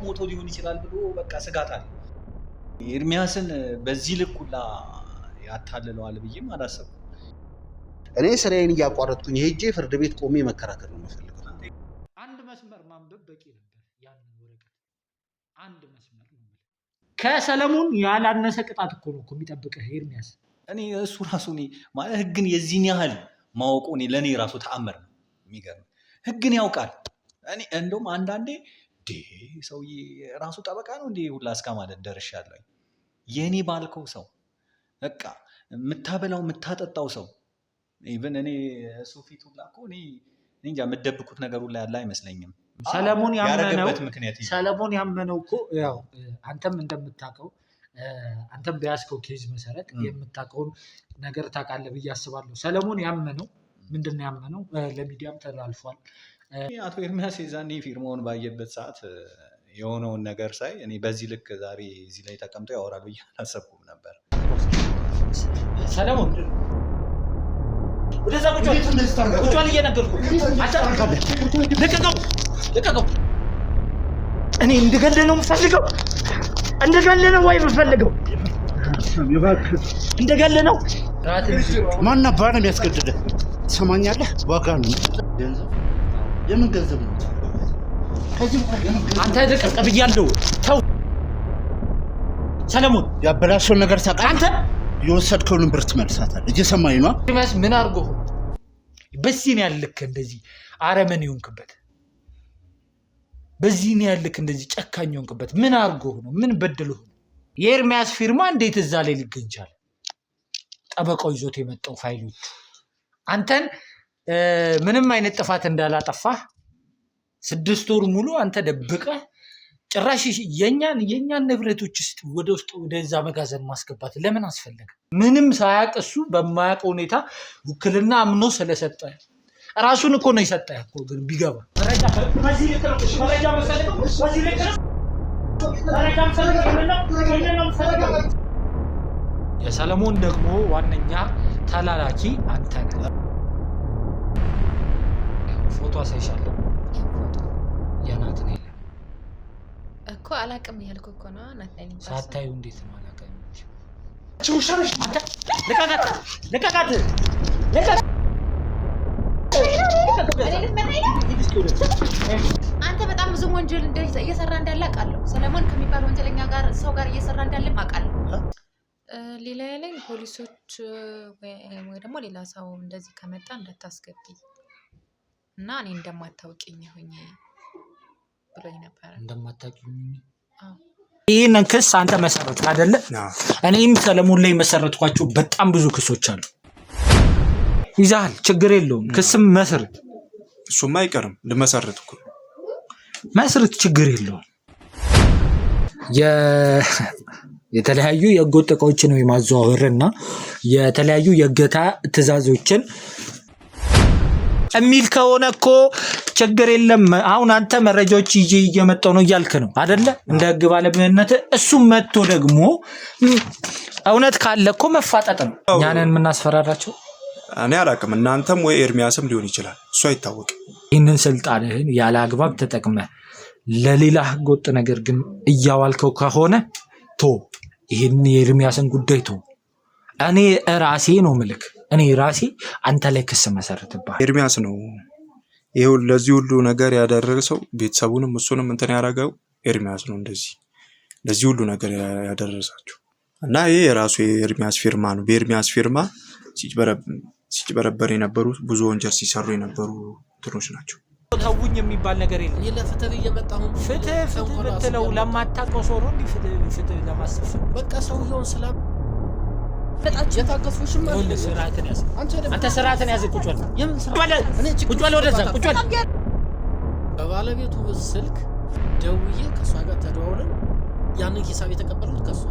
ሞቶ ሊሆን ይችላል ብሎ በቃ ስጋት አለ። ኤርሚያስን በዚህ ልክ ሁላ ያታልለዋል ብዬም አላሰብኩም። እኔ ስራዬን እያቋረጥኩኝ ሄጄ ፍርድ ቤት ቆሜ መከራከር ነው የምፈልገው። አንድ መስመር ማንበብ በቂ ነበር። ያንን ወረቀት አንድ መስመር ነው። ከሰለሞን ያላነሰ ቅጣት እኮ ነው የሚጠብቅህ ኤርሚያስ። እኔ እሱ ራሱ ማለት ህግን የዚህን ያህል ማወቁ ለእኔ ራሱ ተአምር ነው። የሚገርም ህግን ያውቃል። እኔ እንደውም አንዳንዴ ሰውዬ ራሱ ጠበቃ ነው እንዴ ሁላ እስከ ማለት ደርሻለሁ። የእኔ ባልከው ሰው በቃ የምታበላው የምታጠጣው ሰው ኢቭን እኔ እሱ ፊት ሁላ እኮ እኔ እንጃ የምትደብቁት ነገር ሁላ ያለ አይመስለኝም። ሰለሞን ያመነው እኮ ያው አንተም እንደምታውቀው አንተም በያዝከው ኬዝ መሰረት የምታውቀውን ነገር ታውቃለህ ብዬ አስባለሁ። ሰለሞን ያመነው ምንድነው ያመነው? ለሚዲያም ተላልፏል። አቶ ኤርሚያስ የዛኔ ፊርማውን ባየበት ሰዓት የሆነውን ነገር ሳይ እኔ በዚህ ልክ ዛሬ እዚህ ላይ ተቀምጦ ያወራል ብዬ አላሰብኩም ነበር። ሰለሞን ወደዛ ቁጭ በል እየነገርኩህ ልቀቀው። እኔ እንድገል ነው የምፈልገው። እንድገል ነው ወይ የምፈልገው? እንድገል ነው። ማን ነበር የሚያስገድድህ? ትሰማኛለህ? ዋጋ ነው። የምን ገንዘብ ነው? አንተ ልቀቅ ብያለሁ። ተው ሰለሞን። ያበላሸውን ነገር ታውቃለህ? አንተ የወሰድከውን ብር ትመልሳታለህ። እየሰማኝ ነው? ኤርሚያስ ምን አድርጎ በዚህ ነው ያልክ እንደዚህ አረመኔ ሆንክበት? በዚህ ነው ያልክ እንደዚህ ጨካኝ ሆንክበት? ምን አድርጎ ነው? ምን በደሎ ነው? የኤርሚያስ ፊርማ እንዴት እዛ ላይ ሊገኝ ቻለ? ጠበቃው ይዞት የመጣው ፋይሎች አንተን ምንም አይነት ጥፋት እንዳላጠፋህ 6 ወር ሙሉ አንተ ደብቀህ ጭራሽ የኛን ንብረቶች ውስጥ ወደዛ መጋዘን ማስገባት ለምን አስፈለገ? ምንም ሳያውቅ እሱ በማያውቀው ሁኔታ ውክልና አምኖ ስለሰጠ ራሱን እኮ ነው የሰጠህ እኮ። ግን ቢገባ የሰለሞን ደግሞ ዋነኛ ተላላኪ አንተ ነህ። ፎቶ አሳይሻለሁ። የናትናኤል እኮ አላውቅም ያልኩህ እኮ ነው። ናትናኤል ሳታዩ እንዴት ነው አላውቅም? ልቀቃት። አንተ በጣም ብዙ ወንጀል እየሰራ እንዳለ አውቃለሁ። ሰለሞን ከሚባል ወንጀለኛ ጋር ሰው ጋር እየሰራ እንዳለ አውቃለሁ። ሌላ ላይ ፖሊሶች ወይ ደግሞ ሌላ ሰው እንደዚህ ከመጣ እንዳታስገቢ እና እኔ እንደማታውቂኝ ሆኜ ብሎኝ ነበር። እንደማታውቂኝ? አዎ። ይሄንን ክስ አንተ መሰረትክ አይደለ? እኔም ሰለሞን ላይ መሰረትኳቸው በጣም ብዙ ክሶች አሉ። ይዛል፣ ችግር የለውም። ክስም መስርት፣ እሱማ አይቀርም። ልመሰረት እኮ መስርት፣ ችግር የለውም። የተለያዩ የህገወጥ ዕቃዎችን የማዘዋወርና የተለያዩ የእገታ ትዕዛዞችን የሚል ከሆነ እኮ ችግር የለም። አሁን አንተ መረጃዎች ይዤ እየመጣሁ ነው እያልክ ነው አይደለ? እንደ ህግ ባለሙያነት እሱም መጥቶ ደግሞ እውነት ካለ እኮ መፋጠጥ ነው። እኛንን የምናስፈራራቸው እኔ አላውቅም። እናንተም ወይ ኤርሚያስም ሊሆን ይችላል፣ እሱ አይታወቅም። ይህንን ስልጣንህን ያለ አግባብ ተጠቅመህ ለሌላ ህገወጥ ነገር ግን እያዋልከው ከሆነ ቶ ይህን የኤርሚያስን ጉዳይ ቶ እኔ ራሴ ነው ምልክ እኔ ራሴ አንተ ላይ ክስ መሰረትብሃል። ኤርሚያስ ነው ይሄው ለዚህ ሁሉ ነገር ያደረሰው። ቤተሰቡንም እሱንም እንትን ያደረገው ኤርሚያስ ነው። እንደዚህ ለዚህ ሁሉ ነገር ያደረሳችሁ እና ይሄ የራሱ የኤርሚያስ ፊርማ ነው። በኤርሚያስ ፊርማ ሲጭበረበር የነበሩ ብዙ ወንጀል ሲሰሩ የነበሩ እንትኖች ናቸው። ተውኝ የሚባል ነገር የለም። ለፍትህ እየመጣሁ ፍትህ ብትለው ለማታውቀው ሰው ነው እንዲህ ፍትህ ለማስፈፍ በቃ ሰውየውን ስላ በጣም የታገሱሽም ወለ ስርዓትን ያዝ። አንተ ስርዓትን ያዝ። ቁጭ በል ወደዛ ቁጭ በል። በባለቤቱ ስልክ ደውዬ ከሷ ጋር ተደዋውለን ያንን ሂሳብ የተቀበልኩት ከሷ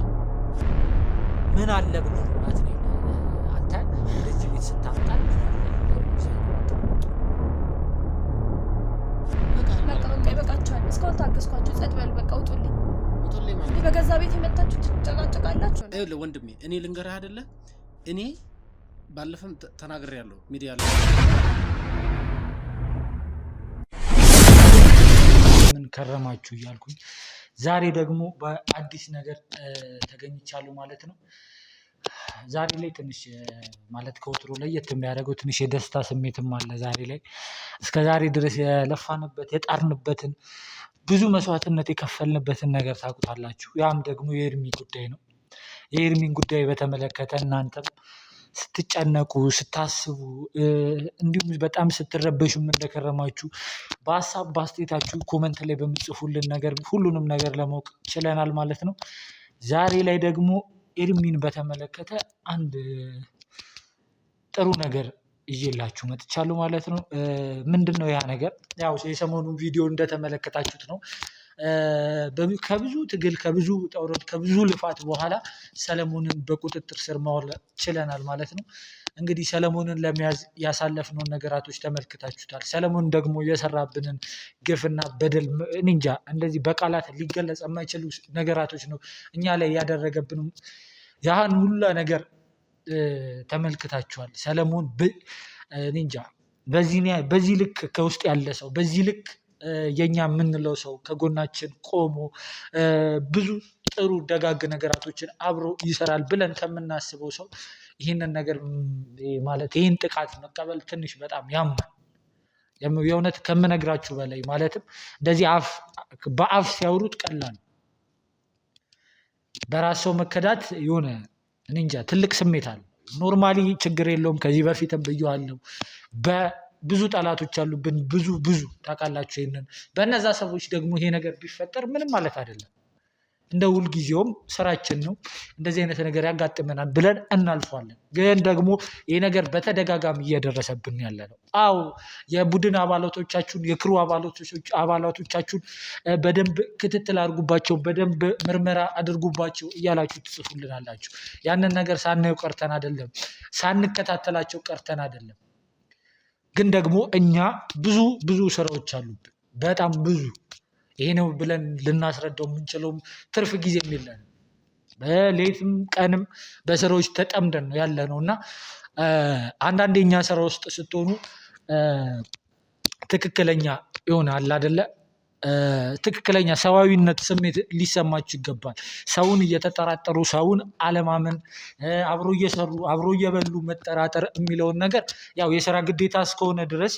ምን አለ ብሎ ማለት ነው። አንተ እንደዚህ ቤት ስታጣል በቃ እስካሁን ታገስኳችሁ። ጸጥ በል በቃ ውጡልኝ። በገዛ ቤት የመጣችሁ ትጨቃጨቃላችሁ። ይኸውልህ ወንድሜ እኔ ልንገርህ አይደለ እኔ ባለፈም ተናግሬያለሁ ሚዲያ ላይ ምን ከረማችሁ እያልኩኝ ዛሬ ደግሞ በአዲስ ነገር ተገኝቻለሁ ማለት ነው። ዛሬ ላይ ትንሽ ማለት ከወትሮ ለየት የሚያደርገው ትንሽ የደስታ ስሜትም አለ ዛሬ ላይ። እስከ ዛሬ ድረስ የለፋንበት የጣርንበትን ብዙ መስዋዕትነት የከፈልንበትን ነገር ታውቁታላችሁ። ያም ደግሞ የኤርሚ ጉዳይ ነው። የኤርሚን ጉዳይ በተመለከተ እናንተም ስትጨነቁ ስታስቡ እንዲሁም በጣም ስትረበሹም እንደከረማችሁ በሀሳብ በአስተያየታችሁ ኮመንት ላይ በምጽፉልን ነገር ሁሉንም ነገር ለማወቅ ችለናል ማለት ነው። ዛሬ ላይ ደግሞ ኤርሚን በተመለከተ አንድ ጥሩ ነገር ይዤላችሁ መጥቻለሁ ማለት ነው። ምንድን ነው ያ ነገር? ያው የሰሞኑን ቪዲዮ እንደተመለከታችሁት ነው። ከብዙ ትግል ከብዙ ውጣ ውረድ ከብዙ ልፋት በኋላ ሰለሞንን በቁጥጥር ስር ማዋል ችለናል ማለት ነው። እንግዲህ ሰለሞንን ለመያዝ ያሳለፍነውን ነገራቶች ተመልክታችሁታል። ሰለሞን ደግሞ የሰራብንን ግፍና በደል እንጃ እንደዚህ በቃላት ሊገለጽ የማይችሉ ነገራቶች ነው እኛ ላይ ያደረገብን። ያህን ሁላ ነገር ተመልክታችኋል። ሰለሞን እንጃ በዚህ ልክ ከውስጥ ያለ ሰው በዚህ ልክ የኛ የምንለው ሰው ከጎናችን ቆሞ ብዙ ጥሩ ደጋግ ነገራቶችን አብሮ ይሰራል ብለን ከምናስበው ሰው ይህንን ነገር ማለት ይህን ጥቃት መቀበል ትንሽ በጣም ያማል። የእውነት ከምነግራችሁ በላይ ማለትም እንደዚህ በአፍ ሲያወሩት ቀላል፣ በራስ ሰው መከዳት የሆነ እንጃ ትልቅ ስሜት አለ። ኖርማሊ ችግር የለውም። ከዚህ በፊትም ብዬዋለሁ። ብዙ ጠላቶች አሉብን፣ ብዙ ታውቃላችሁ ይሄንን። በእነዛ ሰዎች ደግሞ ይሄ ነገር ቢፈጠር ምንም ማለት አይደለም። እንደ ሁልጊዜውም ስራችን ነው፣ እንደዚህ አይነት ነገር ያጋጥመናል ብለን እናልፏለን። ግን ደግሞ ይሄ ነገር በተደጋጋሚ እየደረሰብን ያለ ነው። አዎ የቡድን አባላቶቻችሁን የክሩ አባላቶቻችሁን በደንብ ክትትል አድርጉባቸው፣ በደንብ ምርመራ አድርጉባቸው እያላችሁ ትጽፉልናላችሁ። ያንን ነገር ሳናየው ቀርተን አይደለም፣ ሳንከታተላቸው ቀርተን አይደለም። ግን ደግሞ እኛ ብዙ ስራዎች አሉብን፣ በጣም ብዙ። ይሄ ነው ብለን ልናስረዳው የምንችለውም ትርፍ ጊዜም የለንም። ሌትም ቀንም በስራዎች ተጠምደን ነው ያለ ነው እና አንዳንዴ እኛ ስራ ውስጥ ስትሆኑ ትክክለኛ ይሆናል አይደለ? ትክክለኛ ሰዋዊነት ስሜት ሊሰማችሁ ይገባል። ሰውን እየተጠራጠሩ ሰውን አለማመን፣ አብሮ እየሰሩ አብሮ እየበሉ መጠራጠር የሚለውን ነገር ያው የስራ ግዴታ እስከሆነ ድረስ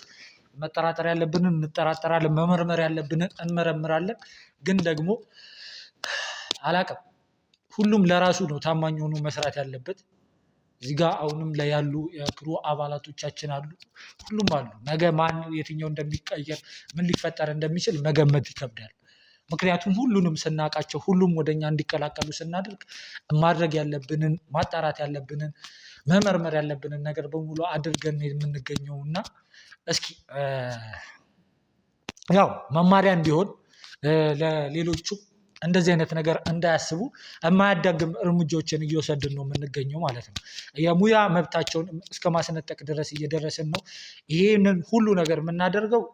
መጠራጠር ያለብንን እንጠራጠራለን፣ መመርመር ያለብንን እንመረምራለን። ግን ደግሞ አላቅም፣ ሁሉም ለራሱ ነው ታማኝ ሆኖ መስራት ያለበት። እዚህ ጋር አሁንም ላይ ያሉ የክሩ አባላቶቻችን አሉ፣ ሁሉም አሉ። ነገ ማን የትኛው እንደሚቀየር ምን ሊፈጠር እንደሚችል መገመት ይከብዳል። ምክንያቱም ሁሉንም ስናውቃቸው ሁሉም ወደኛ እንዲቀላቀሉ ስናደርግ ማድረግ ያለብንን ማጣራት ያለብንን መመርመር ያለብንን ነገር በሙሉ አድርገን የምንገኘው እና እስኪ ያው መማሪያ እንዲሆን ለሌሎቹ እንደዚህ አይነት ነገር እንዳያስቡ የማያዳግም እርምጃዎችን እየወሰድን ነው የምንገኘው ማለት ነው። የሙያ መብታቸውን እስከ ማስነጠቅ ድረስ እየደረስን ነው። ይህንን ሁሉ ነገር የምናደርገው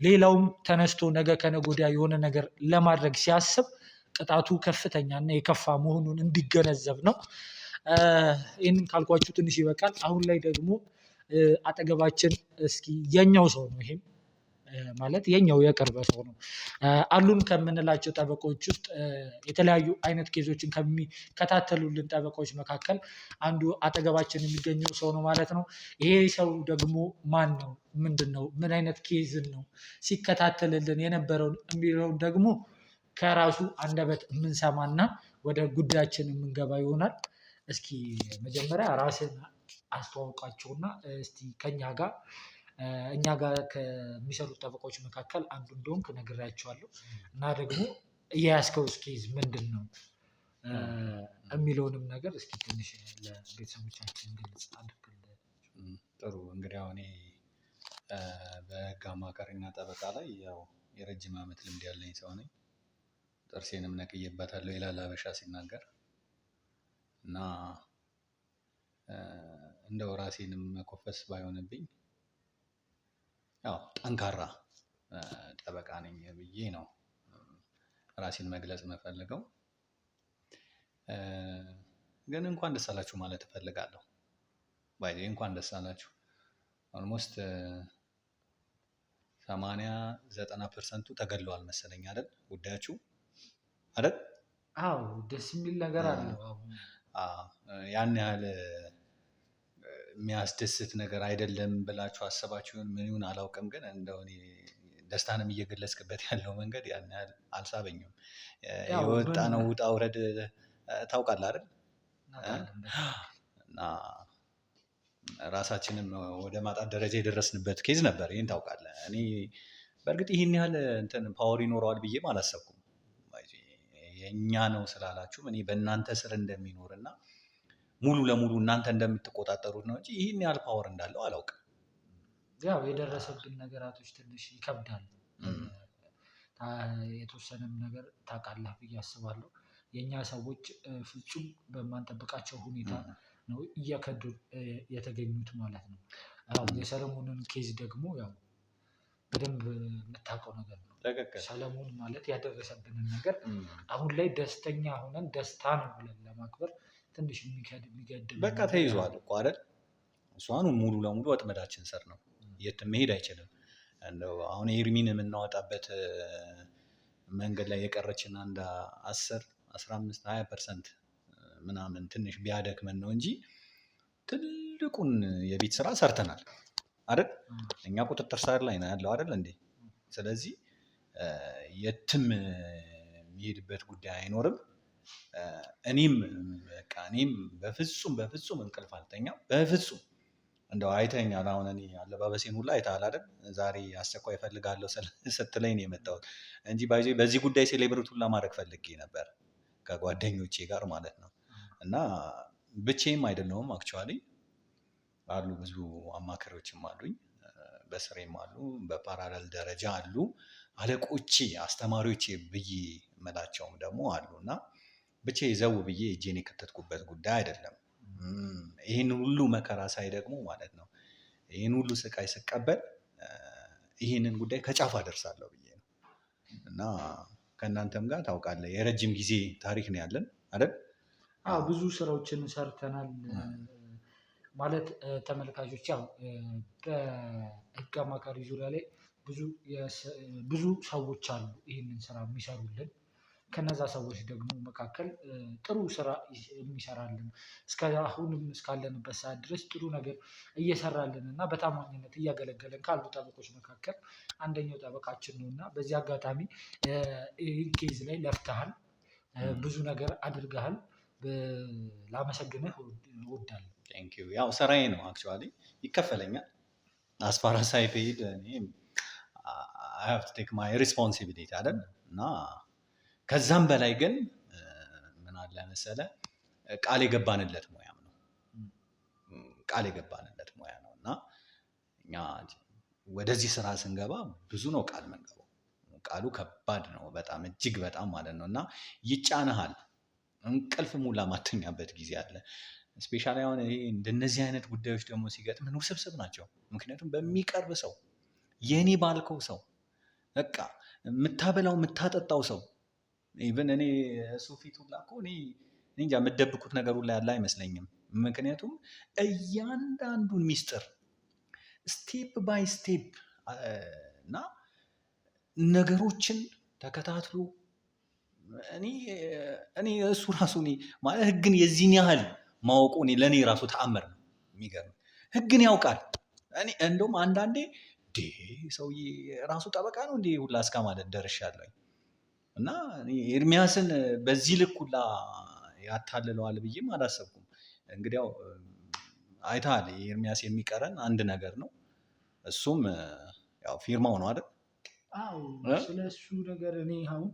ሌላውም ተነስቶ ነገ ከነገ ወዲያ የሆነ ነገር ለማድረግ ሲያስብ ቅጣቱ ከፍተኛና የከፋ መሆኑን እንዲገነዘብ ነው። ይህንን ካልኳችሁ ትንሽ ይበቃል። አሁን ላይ ደግሞ አጠገባችን እስኪ የኛው ሰው ነው፣ ይሄም ማለት የኛው የቅርብ ሰው ነው። አሉን ከምንላቸው ጠበቆች ውስጥ የተለያዩ አይነት ኬዞችን ከሚከታተሉልን ጠበቆች መካከል አንዱ አጠገባችን የሚገኘው ሰው ነው ማለት ነው። ይሄ ሰው ደግሞ ማን ነው? ምንድን ነው? ምን አይነት ኬዝን ነው ሲከታተልልን የነበረውን የሚለውን ደግሞ ከራሱ አንደበት የምንሰማና ወደ ጉዳያችን የምንገባ ይሆናል። እስኪ መጀመሪያ ራስን አስተዋውቃቸውና እስቲ እኛ ጋር ከሚሰሩት ጠበቆች መካከል አንዱ እንደሆንክ ነግሬያቸዋለሁ እና ደግሞ የያዝከው ኬዝ ምንድን ነው የሚለውንም ነገር እስኪ ትንሽ ለቤተሰቦቻችን ግልጽ አድርግልን። ጥሩ እንግዲህ አሁን በህግ አማካሪና ጠበቃ ላይ ያው የረጅም ዓመት ልምድ ያለኝ ሰው ነኝ። ጥርሴንም ነቅዬበታለሁ ይላል ሀበሻ ሲናገር እና እንደው ራሴንም መኮፈስ ባይሆንብኝ ያው ጠንካራ ጠበቃ ነኝ ብዬ ነው ራሴን መግለጽ የምፈልገው። ግን እንኳን ደስ አላችሁ ማለት እፈልጋለሁ። እንኳን ደስ አላችሁ። ኦልሞስት 80-90% ተገድለዋል መሰለኝ አይደል ጉዳያችሁ። አይደል? አዎ ደስ የሚል ነገር አለው። ያን ያህል የሚያስደስት ነገር አይደለም ብላችሁ አሰባችሁን ምን ይሁን አላውቅም፣ ግን እንደው እኔ ደስታንም እየገለጽክበት ያለው መንገድ ያን ያህል አልሳበኝም። የወጣ ነው ውጣ ውረድ ታውቃለህ አይደል? እና ራሳችንም ወደ ማጣት ደረጃ የደረስንበት ኬዝ ነበር። ይህን ታውቃለህ። እኔ በእርግጥ ይህን ያህል እንትን ፓወር ይኖረዋል ብዬም አላሰብኩም። የእኛ ነው ስላላችሁም እኔ በእናንተ ስር እንደሚኖር እና ሙሉ ለሙሉ እናንተ እንደምትቆጣጠሩት ነው እንጂ ይህን ያህል ፓወር እንዳለው አላውቅም። ያው የደረሰብን ነገራቶች ትንሽ ይከብዳል። የተወሰነም ነገር ታውቃለህ ብዬ አስባለሁ። የእኛ ሰዎች ፍጹም በማንጠብቃቸው ሁኔታ ነው እያከዱ የተገኙት ማለት ነው። የሰለሞንን ኬዝ ደግሞ ያው በደንብ የምታውቀው ነገር ነው። ሰለሞን ማለት ያደረሰብንን ነገር አሁን ላይ ደስተኛ ሆነን ደስታ ነው ብለን ለማክበር ትንሽ የሚገድም በቃ ተይዟል እኮ አይደል? እሷን ሙሉ ለሙሉ ወጥመዳችን ስር ነው፣ የትም መሄድ አይችልም። እንደው አሁን ኤርሚን የምናወጣበት መንገድ ላይ የቀረችን አንድ 10 15 20% ምናምን ትንሽ ቢያደክመን ነው እንጂ ትልቁን የቤት ስራ ሰርተናል አይደል? እኛ ቁጥጥር ስር ላይ ነው ያለው አይደል እንዴ? ስለዚህ የትም የሚሄድበት ጉዳይ አይኖርም። እኔም በፍጹም እንቅልፍ አልተኛም። በፍጹም እንደው አይተኛል። አሁን እኔ አለባበሴን ሁላ አይተሃል አይደል? ዛሬ አስቸኳይ እፈልጋለሁ ስትለኝ ነው የመጣሁት እንጂ በዚህ ጉዳይ ሴሌብሬት ሁላ ማድረግ ፈልጌ ነበር ከጓደኞቼ ጋር ማለት ነው። እና ብቻዬም አይደለሁም አክቹዋሊ አሉ ብዙ አማካሪዎችም አሉኝ፣ በስሬም አሉ፣ በፓራላል ደረጃ አሉ፣ አለቆቼ አስተማሪዎቼ ብዬ መላቸውም ደግሞ አሉ። እና ብቻዬ ዘው ብዬ እጄን የከተትኩበት ጉዳይ አይደለም። ይህን ሁሉ መከራ ሳይ ደግሞ ማለት ነው ይህን ሁሉ ስቃይ ስቀበል ይህንን ጉዳይ ከጫፍ አደርሳለሁ ብዬ ነው። እና ከእናንተም ጋር ታውቃለህ የረጅም ጊዜ ታሪክ ነው ያለን አይደል? ብዙ ስራዎችን ሰርተናል ማለት ተመልካቾች፣ ያው በህግ አማካሪ ዙሪያ ላይ ብዙ ሰዎች አሉ ይህንን ስራ የሚሰሩልን። ከነዛ ሰዎች ደግሞ መካከል ጥሩ ስራ የሚሰራልን አሁንም እስካለንበት ሰዓት ድረስ ጥሩ ነገር እየሰራልን እና በታማኝነት እያገለገለን ካሉ ጠበቆች መካከል አንደኛው ጠበቃችን ነው እና በዚህ አጋጣሚ ይህን ኬዝ ላይ ለፍተሃል፣ ብዙ ነገር አድርገሃል። ላመሰግንህ እወዳለሁ። ያው ስራዬ ነው አክቹዋሊ ይከፈለኛል። አስፋራ ሳይፔድ I have to take my responsibility አይደል? እና ከዛም በላይ ግን ምን አለ መሰለህ ቃል የገባንለት ሙያም ነው። ቃል የገባንለት ሙያ ነው እና እኛ ወደዚህ ስራ ስንገባ ብዙ ነው ቃል መንገባው። ቃሉ ከባድ ነው በጣም እጅግ በጣም ማለት ነው። እና ይጫንሃል፣ እንቅልፍ ሙላ ማተኛበት ጊዜ አለ። ስፔሻሊ አሁን እንደነዚህ አይነት ጉዳዮች ደግሞ ሲገጥምን ውስብስብ ናቸው። ምክንያቱም በሚቀርብ ሰው የኔ ባልከው ሰው በቃ የምታበላው የምታጠጣው ሰው ኢቨን እኔ እሱ ፊት ሁላ እኮ እኔ እንጃ የምትደብቁት ነገር ሁላ ያለ አይመስለኝም። ምክንያቱም እያንዳንዱን ሚስጥር ስቴፕ ባይ ስቴፕ እና ነገሮችን ተከታትሎ እኔ እሱ ራሱ ማለት ህግን የዚህን ያህል ማወቁ ለእኔ ራሱ ተአምር ነው። የሚገርም ህግን ያውቃል። እኔ እንደውም አንዳንዴ ሰውዬ ራሱ ጠበቃ ነው እንዲህ ሁላ እስከ ማለት ደርሻለሁ። እና ኤርሚያስን በዚህ ልክ ሁላ ያታልለዋል ብዬም አላሰብኩም። እንግዲያው አይተሃል፣ ኤርሚያስ የሚቀረን አንድ ነገር ነው። እሱም ያው ፊርማው ነው አይደል? ስለ እሱ ነገር እኔ አሁን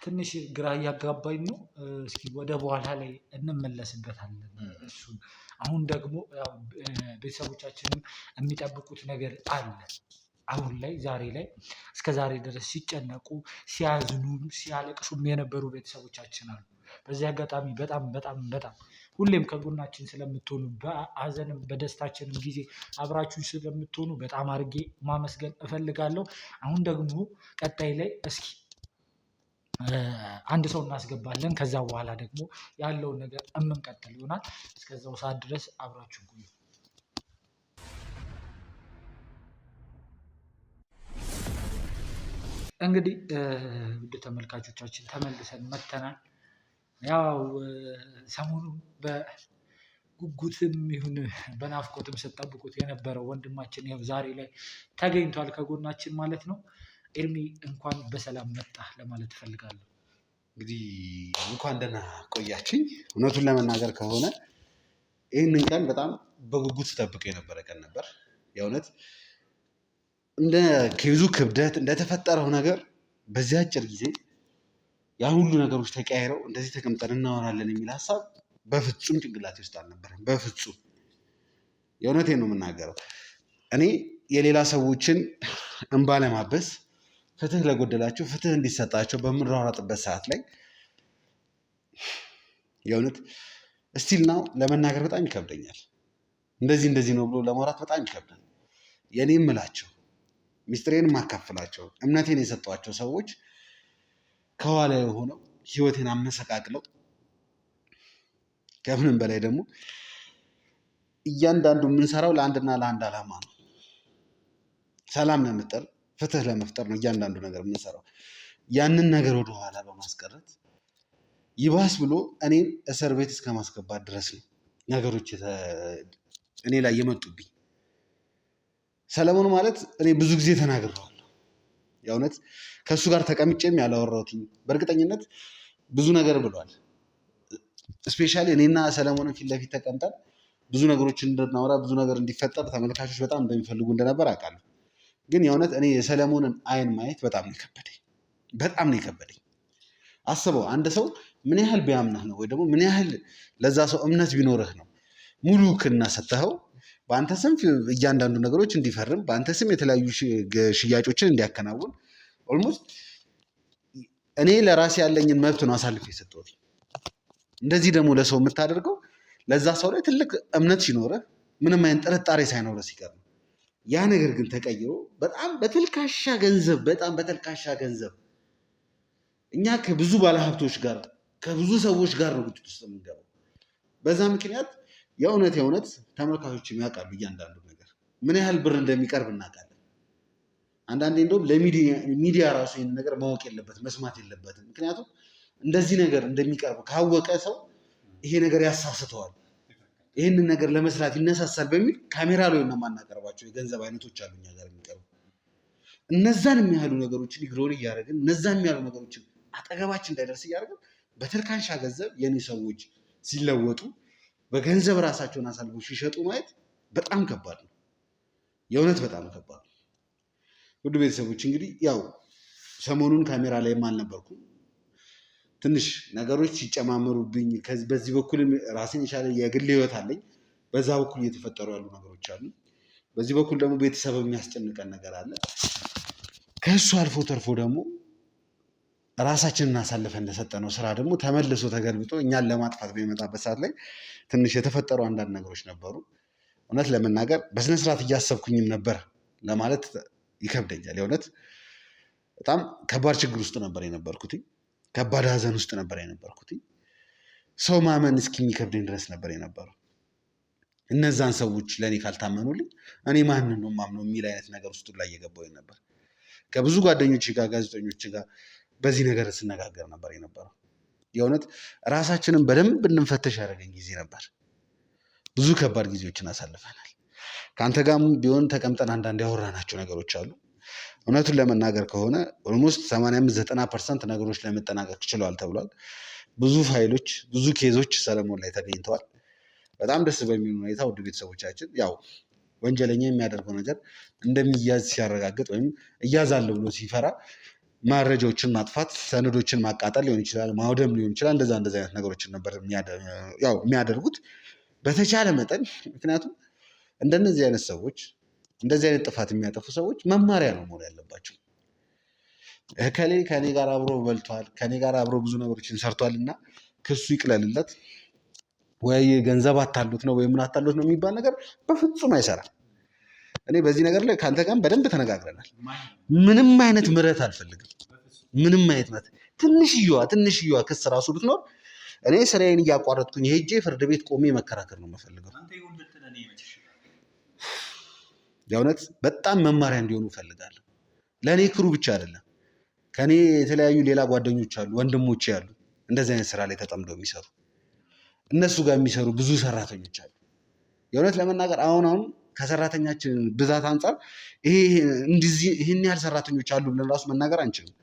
ትንሽ ግራ እያጋባኝ ነው። እስኪ ወደ በኋላ ላይ እንመለስበታለን እሱን። አሁን ደግሞ ቤተሰቦቻችንም የሚጠብቁት ነገር አለ። አሁን ላይ ዛሬ ላይ እስከ ዛሬ ድረስ ሲጨነቁ ሲያዝኑ ሲያለቅሱም የነበሩ ቤተሰቦቻችን አሉ። በዚህ አጋጣሚ በጣም በጣም በጣም ሁሌም ከጎናችን ስለምትሆኑ በሀዘንም በደስታችንም ጊዜ አብራችሁ ስለምትሆኑ በጣም አድርጌ ማመስገን እፈልጋለሁ። አሁን ደግሞ ቀጣይ ላይ እስኪ አንድ ሰው እናስገባለን። ከዛ በኋላ ደግሞ ያለውን ነገር የምንቀጥል ይሆናል። እስከዛው ሰዓት ድረስ አብራችሁ ቆዩ። እንግዲህ ውድ ተመልካቾቻችን ተመልሰን መተናል። ያው ሰሞኑ በጉጉትም ይሁን በናፍቆትም ስጠብቁት የነበረው ወንድማችን ያው ዛሬ ላይ ተገኝቷል ከጎናችን ማለት ነው። ኤርሚ እንኳን በሰላም መጣ ለማለት እፈልጋለሁ። እንግዲህ እንኳን ደህና ቆያችኝ። እውነቱን ለመናገር ከሆነ ይህንን ቀን በጣም በጉጉት ስጠብቅ የነበረ ቀን ነበር። የእውነት እንደ ኬዙ ክብደት እንደተፈጠረው ነገር በዚህ አጭር ጊዜ ያ ሁሉ ነገሮች ተቀያይረው እንደዚህ ተቀምጠን እናወራለን የሚል ሀሳብ በፍጹም ጭንቅላቴ ውስጥ አልነበረም። በፍጹም የእውነቴን ነው የምናገረው። እኔ የሌላ ሰዎችን እንባ ለማበስ ፍትህ ለጎደላቸው ፍትህ እንዲሰጣቸው በምንሯሯጥበት ሰዓት ላይ የእውነት እስቲል ናው ለመናገር በጣም ይከብደኛል። እንደዚህ ነው ብሎ ለማውራት በጣም ይከብዳል። የኔ የምላቸው ሚስጥሬን የማካፍላቸው እምነቴን የሰጧቸው ሰዎች ከኋላ የሆነው ህይወቴን አመሰቃቅለው ከምንም በላይ ደግሞ እያንዳንዱ የምንሰራው ለአንድና ለአንድ ዓላማ ነው። ሰላም ለመፍጠር ፍትህ ለመፍጠር ነው እያንዳንዱ ነገር የምንሰራው። ያንን ነገር ወደኋላ በማስቀረት ይባስ ብሎ እኔን እስር ቤት እስከ ማስገባት ድረስ ነው ነገሮች እኔ ላይ የመጡብኝ። ሰለሞን ማለት እኔ ብዙ ጊዜ ተናግሬዋለሁ። የእውነት ከእሱ ጋር ተቀምጬም ያላወራሁትኝ በእርግጠኝነት ብዙ ነገር ብሏል። እስፔሻሊ እኔና ሰለሞንን ፊት ለፊት ተቀምጠን ብዙ ነገሮችን እንድናወራ ብዙ ነገር እንዲፈጠር ተመልካቾች በጣም እንደሚፈልጉ እንደነበር አውቃለሁ። ግን የእውነት እኔ የሰለሞንን አይን ማየት በጣም ነው የከበደኝ። አስበው፣ አንድ ሰው ምን ያህል ቢያምናህ ነው ወይ ደግሞ ምን ያህል ለዛ ሰው እምነት ቢኖርህ ነው ሙሉ ውክልና ሰጥተኸው በአንተ ስም እያንዳንዱ ነገሮች እንዲፈርም በአንተ ስም የተለያዩ ሽያጮችን እንዲያከናውን ኦልሞስት እኔ ለራሴ ያለኝን መብት ነው አሳልፌ የሰጠሁት። እንደዚህ ደግሞ ለሰው የምታደርገው ለዛ ሰው ላይ ትልቅ እምነት ሲኖርህ ምንም አይነት ጥርጣሬ ሳይኖርህ ሲቀር ነው። ያ ነገር ግን ተቀይሮ በጣም በተልካሻ ገንዘብ እኛ ከብዙ ባለሀብቶች ጋር ከብዙ ሰዎች ጋር ነው ግጭት ውስጥ የምንገባው። በዛ ምክንያት የእውነት ተመልካቾች ያውቃሉ እያንዳንዱ ነገር ምን ያህል ብር እንደሚቀርብ እናውቃለን። አንዳንዴ እንደውም ለሚዲያ ራሱ ይህን ነገር ማወቅ የለበትም መስማት የለበትም። ምክንያቱም እንደዚህ ነገር እንደሚቀርብ ካወቀ ሰው ይሄ ነገር ያሳስተዋል፣ ይህንን ነገር ለመስራት ይነሳሳል በሚል ካሜራ ላይ ነው የማናቀርባቸው የገንዘብ አይነቶች አሉ እኛ ጋር የሚቀርቡ። እነዛን የሚያህሉ ነገሮችን ኢግኖር እያደረግን እነዛን የሚያህሉ ነገሮችን አጠገባችን እንዳይደርስ እያደረግን በተልካሻ ገንዘብ የኔ ሰዎች ሲለወጡ በገንዘብ ራሳቸውን አሳልፎ ሲሸጡ ማየት በጣም ከባድ ነው። የእውነት በጣም ከባድ ነው። ውድ ቤተሰቦች እንግዲህ ያው ሰሞኑን ካሜራ ላይም አልነበርኩም። ትንሽ ነገሮች ሲጨማመሩብኝ በዚህ በኩል ራሴን የቻለ የግል ህይወት አለኝ። በዛ በኩል እየተፈጠሩ ያሉ ነገሮች አሉ። በዚህ በኩል ደግሞ ቤተሰብ የሚያስጨንቀን ነገር አለ። ከእሱ አልፎ ተርፎ ደግሞ ራሳችንን አሳልፈን እንደሰጠነው ስራ ደግሞ ተመልሶ ተገልብጦ እኛን ለማጥፋት በሚመጣበት ሰዓት ላይ ትንሽ የተፈጠሩ አንዳንድ ነገሮች ነበሩ። እውነት ለመናገር በስነስርዓት እያሰብኩኝም ነበር ለማለት ይከብደኛል። የእውነት በጣም ከባድ ችግር ውስጥ ነበር የነበርኩትኝ። ከባድ ሀዘን ውስጥ ነበር የነበርኩትኝ። ሰው ማመን እስኪሚከብደኝ ድረስ ነበር የነበረው። እነዛን ሰዎች ለእኔ ካልታመኑልኝ እኔ ማንን ነው ማምነው የሚል አይነት ነገር ውስጥ ላይ እየገባሁኝ ነበር። ከብዙ ጓደኞች ጋር ጋዜጠኞች ጋር በዚህ ነገር ስነጋገር ነበር የነበረው። የእውነት ራሳችንን በደንብ እንድንፈተሽ ያደረገኝ ጊዜ ነበር። ብዙ ከባድ ጊዜዎችን አሳልፈናል። ከአንተ ጋርም ቢሆን ተቀምጠን አንዳንድ ያወራናቸው ነገሮች አሉ። እውነቱን ለመናገር ከሆነ ኦልሞስት 85-90% ነገሮች ለመጠናቀቅ ችለዋል ተብሏል። ብዙ ፋይሎች ብዙ ኬዞች ሰለሞን ላይ ተገኝተዋል። በጣም ደስ በሚል ሁኔታ ውድ ቤተሰቦቻችን ያው ወንጀለኛ የሚያደርገው ነገር እንደሚያዝ ሲያረጋግጥ ወይም እያዛለሁ ብሎ ሲፈራ መረጃዎችን ማጥፋት ሰነዶችን ማቃጠል ሊሆን ይችላል፣ ማውደም ሊሆን ይችላል። እንደዛ አይነት ነገሮችን ነበር የሚያደርጉት በተቻለ መጠን። ምክንያቱም እንደነዚህ አይነት ሰዎች እንደዚህ አይነት ጥፋት የሚያጠፉ ሰዎች መማሪያ ነው መሆን ያለባቸው። ከኔ ጋር አብሮ በልቷል፣ ከኔ ጋር አብሮ ብዙ ነገሮችን ሰርቷል እና ክሱ ይቅለልለት ወይ ገንዘብ አታሉት ነው ወይ ምን አታሉት ነው የሚባል ነገር በፍጹም አይሰራም። እኔ በዚህ ነገር ላይ ከአንተ ጋርም በደንብ ተነጋግረናል። ምንም አይነት ምህረት አልፈልግም። ምንም አይነት ምህረት ትንሽዬዋ ክስ ራሱ ብትኖር እኔ ስራዬን እያቋረጥኩኝ ሄጄ ፍርድ ቤት ቆሜ መከራከር ነው የምፈልገው። የእውነት በጣም መማሪያ እንዲሆኑ እፈልጋለሁ። ለእኔ ክሩ ብቻ አይደለም ከኔ የተለያዩ ሌላ ጓደኞች አሉ፣ ወንድሞች ያሉ እንደዚህ አይነት ስራ ላይ ተጠምደው የሚሰሩ እነሱ ጋር የሚሰሩ ብዙ ሰራተኞች አሉ። የእውነት ለመናገር አሁን ከሰራተኛችን ብዛት አንጻር ይህን ያህል ሰራተኞች አሉ ብለን ራሱ መናገር አንችልም።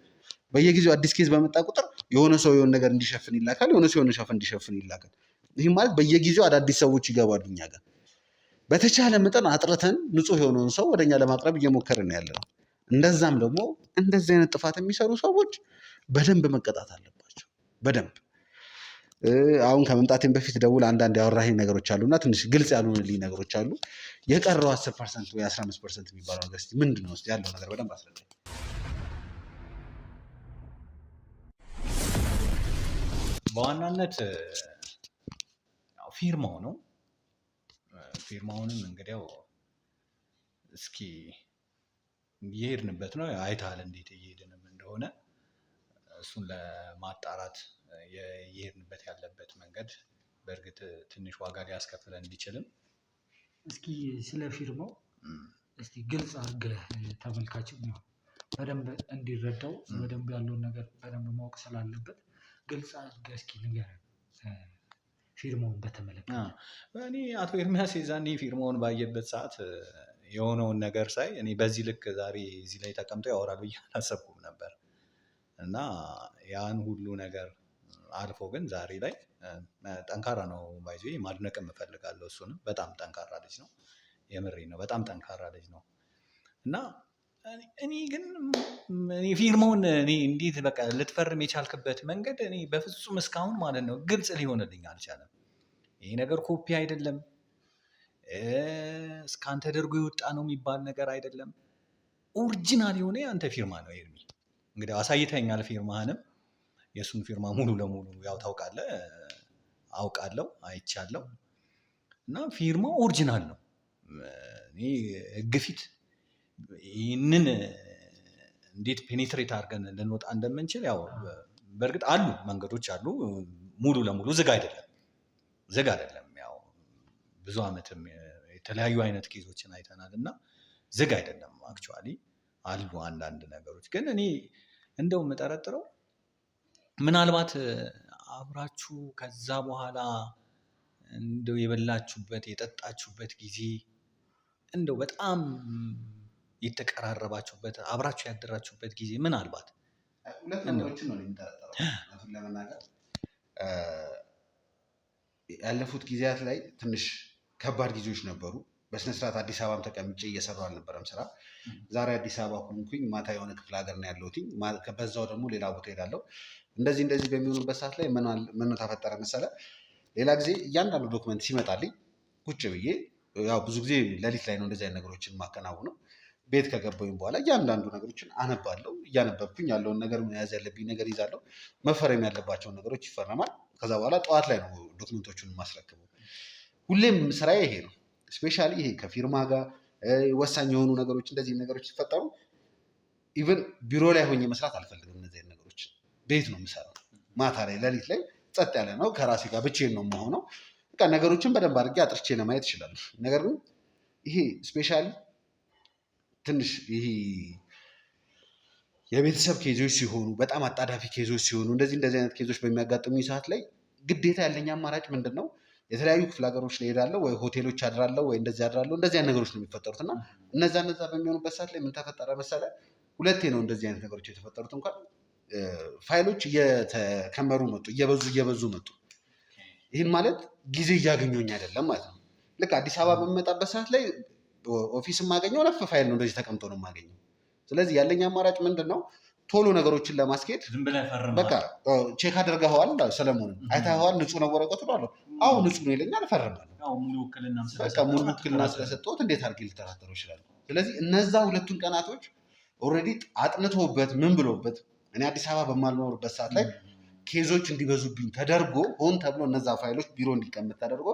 በየጊዜው አዲስ ኬዝ በመጣ ቁጥር የሆነ ሰው የሆነ ነገር እንዲሸፍን ይላካል፣ የሆነ ሰው የሆነ ሸፍ እንዲሸፍን ይላካል። ይህም ማለት በየጊዜው አዳዲስ ሰዎች ይገባሉ እኛ ጋር። በተቻለ መጠን አጥርተን ንጹህ የሆነውን ሰው ወደኛ ለማቅረብ እየሞከርን ያለ ነው። እንደዛም ደግሞ እንደዚህ አይነት ጥፋት የሚሰሩ ሰዎች በደንብ መቀጣት አለባቸው። በደንብ አሁን ከመምጣቴም በፊት ደውል አንዳንድ ያወራኸኝ ነገሮች አሉና ትንሽ ግልጽ ያልሆኑልኝ ነገሮች አሉ። የቀረው 10% ወይ 15% የሚባለው ነገር እስኪ ምንድን ነው? ያለው ነገር በደንብ አስረዳኝ። በዋናነት ፊርማው ነው። ፊርማውንም እንግዲያው እስኪ እየሄድንበት ነው። አይተሃል እንዴት እየሄድንም እንደሆነ እሱን ለማጣራት እየሄድንበት ያለበት መንገድ በእርግጥ ትንሽ ዋጋ ሊያስከፍለን ቢችልም እስኪ ስለ ፊርማው እስኪ ግልጽ አድርገህ ተመልካችም ነው በደንብ እንዲረዳው በደንብ ያለውን ነገር በደንብ ማወቅ ስላለበት ግልጽ አድርገህ እስኪ ንገረን ፊርማውን በተመለከተ። እኔ አቶ ኤርሚያስ የዛኔ ፊርማውን ባየበት ሰዓት የሆነውን ነገር ሳይ እኔ በዚህ ልክ ዛሬ እዚህ ላይ ተቀምጦ ያወራል ብዬ አላሰብኩም ነበር እና ያን ሁሉ ነገር አልፎ ግን ዛሬ ላይ ጠንካራ ነው። ባይዞ ማድነቅም እፈልጋለሁ። እሱንም በጣም ጠንካራ ልጅ ነው። የምሬ ነው። በጣም ጠንካራ ልጅ ነው እና እኔ ግን ፊርማውን እኔ እንዴት በቃ ልትፈርም የቻልክበት መንገድ እኔ በፍጹም እስካሁን ማለት ነው ግልጽ ሊሆንልኝ አልቻለም። ይሄ ነገር ኮፒ አይደለም፣ እስካን ተደርጎ የወጣ ነው የሚባል ነገር አይደለም። ኦሪጂናል የሆነ የአንተ ፊርማ ነው ኤርሚ። እንግዲህ አሳይተኛል ፊርማህንም። የእሱን ፊርማ ሙሉ ለሙሉ ያው ታውቃለህ፣ አውቃለሁ፣ አይቻለሁ እና ፊርማው ኦሪጂናል ነው። እኔ ህግ ፊት ይህንን እንዴት ፔኔትሬት አድርገን ልንወጣ እንደምንችል ያው በእርግጥ አሉ መንገዶች አሉ። ሙሉ ለሙሉ ዝግ አይደለም። ያው ብዙ ዓመትም የተለያዩ አይነት ኬዞችን አይተናል እና ዝግ አይደለም። አክቹዋሊ አሉ አንዳንድ ነገሮች። ግን እኔ እንደው የምጠረጥረው ምናልባት አብራችሁ ከዛ በኋላ እንደው የበላችሁበት የጠጣችሁበት ጊዜ እንደው በጣም የተቀራረባችሁበት አብራችሁ ያደራችሁበት ጊዜ ምናልባት ሁለት ነገሮችን ነው የሚጠረጠረው። ለመናገር ያለፉት ጊዜያት ላይ ትንሽ ከባድ ጊዜዎች ነበሩ። በስነስርዓት አዲስ አበባም ተቀምጬ እየሰራሁ አልነበረም ስራ። ዛሬ አዲስ አበባ ሆንኩኝ፣ ማታ የሆነ ክፍለ ሀገር ነው ያለሁት። በዛው ደግሞ ሌላ ቦታ ሄዳለሁ። እንደዚህ በሚሆኑበት ሰዓት ላይ ምን ተፈጠረ መሰለ? ሌላ ጊዜ እያንዳንዱ ዶክመንት ሲመጣልኝ ቁጭ ብዬ ያው ብዙ ጊዜ ሌሊት ላይ ነው እንደዚህ አይነት ነገሮችን ማከናውነው። ቤት ከገባሁኝ በኋላ እያንዳንዱ ነገሮችን አነባለሁ። እያነበብኩኝ ያለውን ነገር መያዝ ያለብኝ ነገር ይዛለሁ። መፈረም ያለባቸውን ነገሮች ይፈረማል። ከዛ በኋላ ጠዋት ላይ ነው ዶክመንቶቹን ማስረክበው። ሁሌም ስራዬ ይሄ ነው። ስፔሻሊ ይሄ ከፊርማ ጋር ወሳኝ የሆኑ ነገሮች እንደዚህ ነገሮች ሲፈጠሩ ኢቨን ቢሮ ላይ ሆኜ መስራት አልፈልግም። እነዚህ ነገሮች ቤት ነው የምሰራው። ማታ ላይ ሌሊት ላይ ጸጥ ያለ ነው፣ ከራሴ ጋር ብቻዬን ነው የምሆነው። በቃ ነገሮችን በደንብ አድርጌ አጥርቼ ለማየት ይችላሉ። ነገር ግን ይሄ ስፔሻሊ ትንሽ ይሄ የቤተሰብ ኬዞች ሲሆኑ፣ በጣም አጣዳፊ ኬዞች ሲሆኑ፣ እንደዚህ አይነት ኬዞች በሚያጋጥሙኝ ሰዓት ላይ ግዴታ ያለኝ አማራጭ ምንድን ነው? የተለያዩ ክፍለ ሀገሮች ላይ ሄዳለሁ፣ ወይ ሆቴሎች አድራለሁ፣ ወይ እንደዚህ አድራለሁ። እንደዚህ አይነት ነገሮች ነው የሚፈጠሩት እና እነዛ በሚሆኑበት ሰዓት ላይ ምን ተፈጠረ መሰለ? ሁለቴ ነው እንደዚህ አይነት ነገሮች የተፈጠሩት። እንኳን ፋይሎች እየተከመሩ መጡ፣ እየበዙ መጡ። ይህን ማለት ጊዜ እያገኙኝ አይደለም ማለት ነው። ልክ አዲስ አበባ በሚመጣበት ሰዓት ላይ ኦፊስ የማገኘው ነፍ ፋይል ነው፣ እንደዚህ ተቀምጦ ነው የማገኘው። ስለዚህ ያለኝ አማራጭ ምንድን ነው? ቶሎ ነገሮችን ለማስኬድ በቃ ቼክ አድርገኸዋል፣ ሰለሞንን አይተኸዋል፣ ንጹህ ነው ወረቀቱ እላለሁ። አዎ ንጹህ ነው ይለኛል፣ እፈርማለሁ። ሙሉ ውክልና ስለሰጠሁት እንዴት አድርጌ ልጠራጠረው ይችላል? ስለዚህ እነዛ ሁለቱን ቀናቶች ኦልሬዲ አጥንቶበት ምን ብሎበት እኔ አዲስ አበባ በማልኖርበት ሰዓት ላይ ኬዞች እንዲበዙብኝ ተደርጎ ሆን ተብሎ እነዛ ፋይሎች ቢሮ እንዲቀመጥ ተደርጎ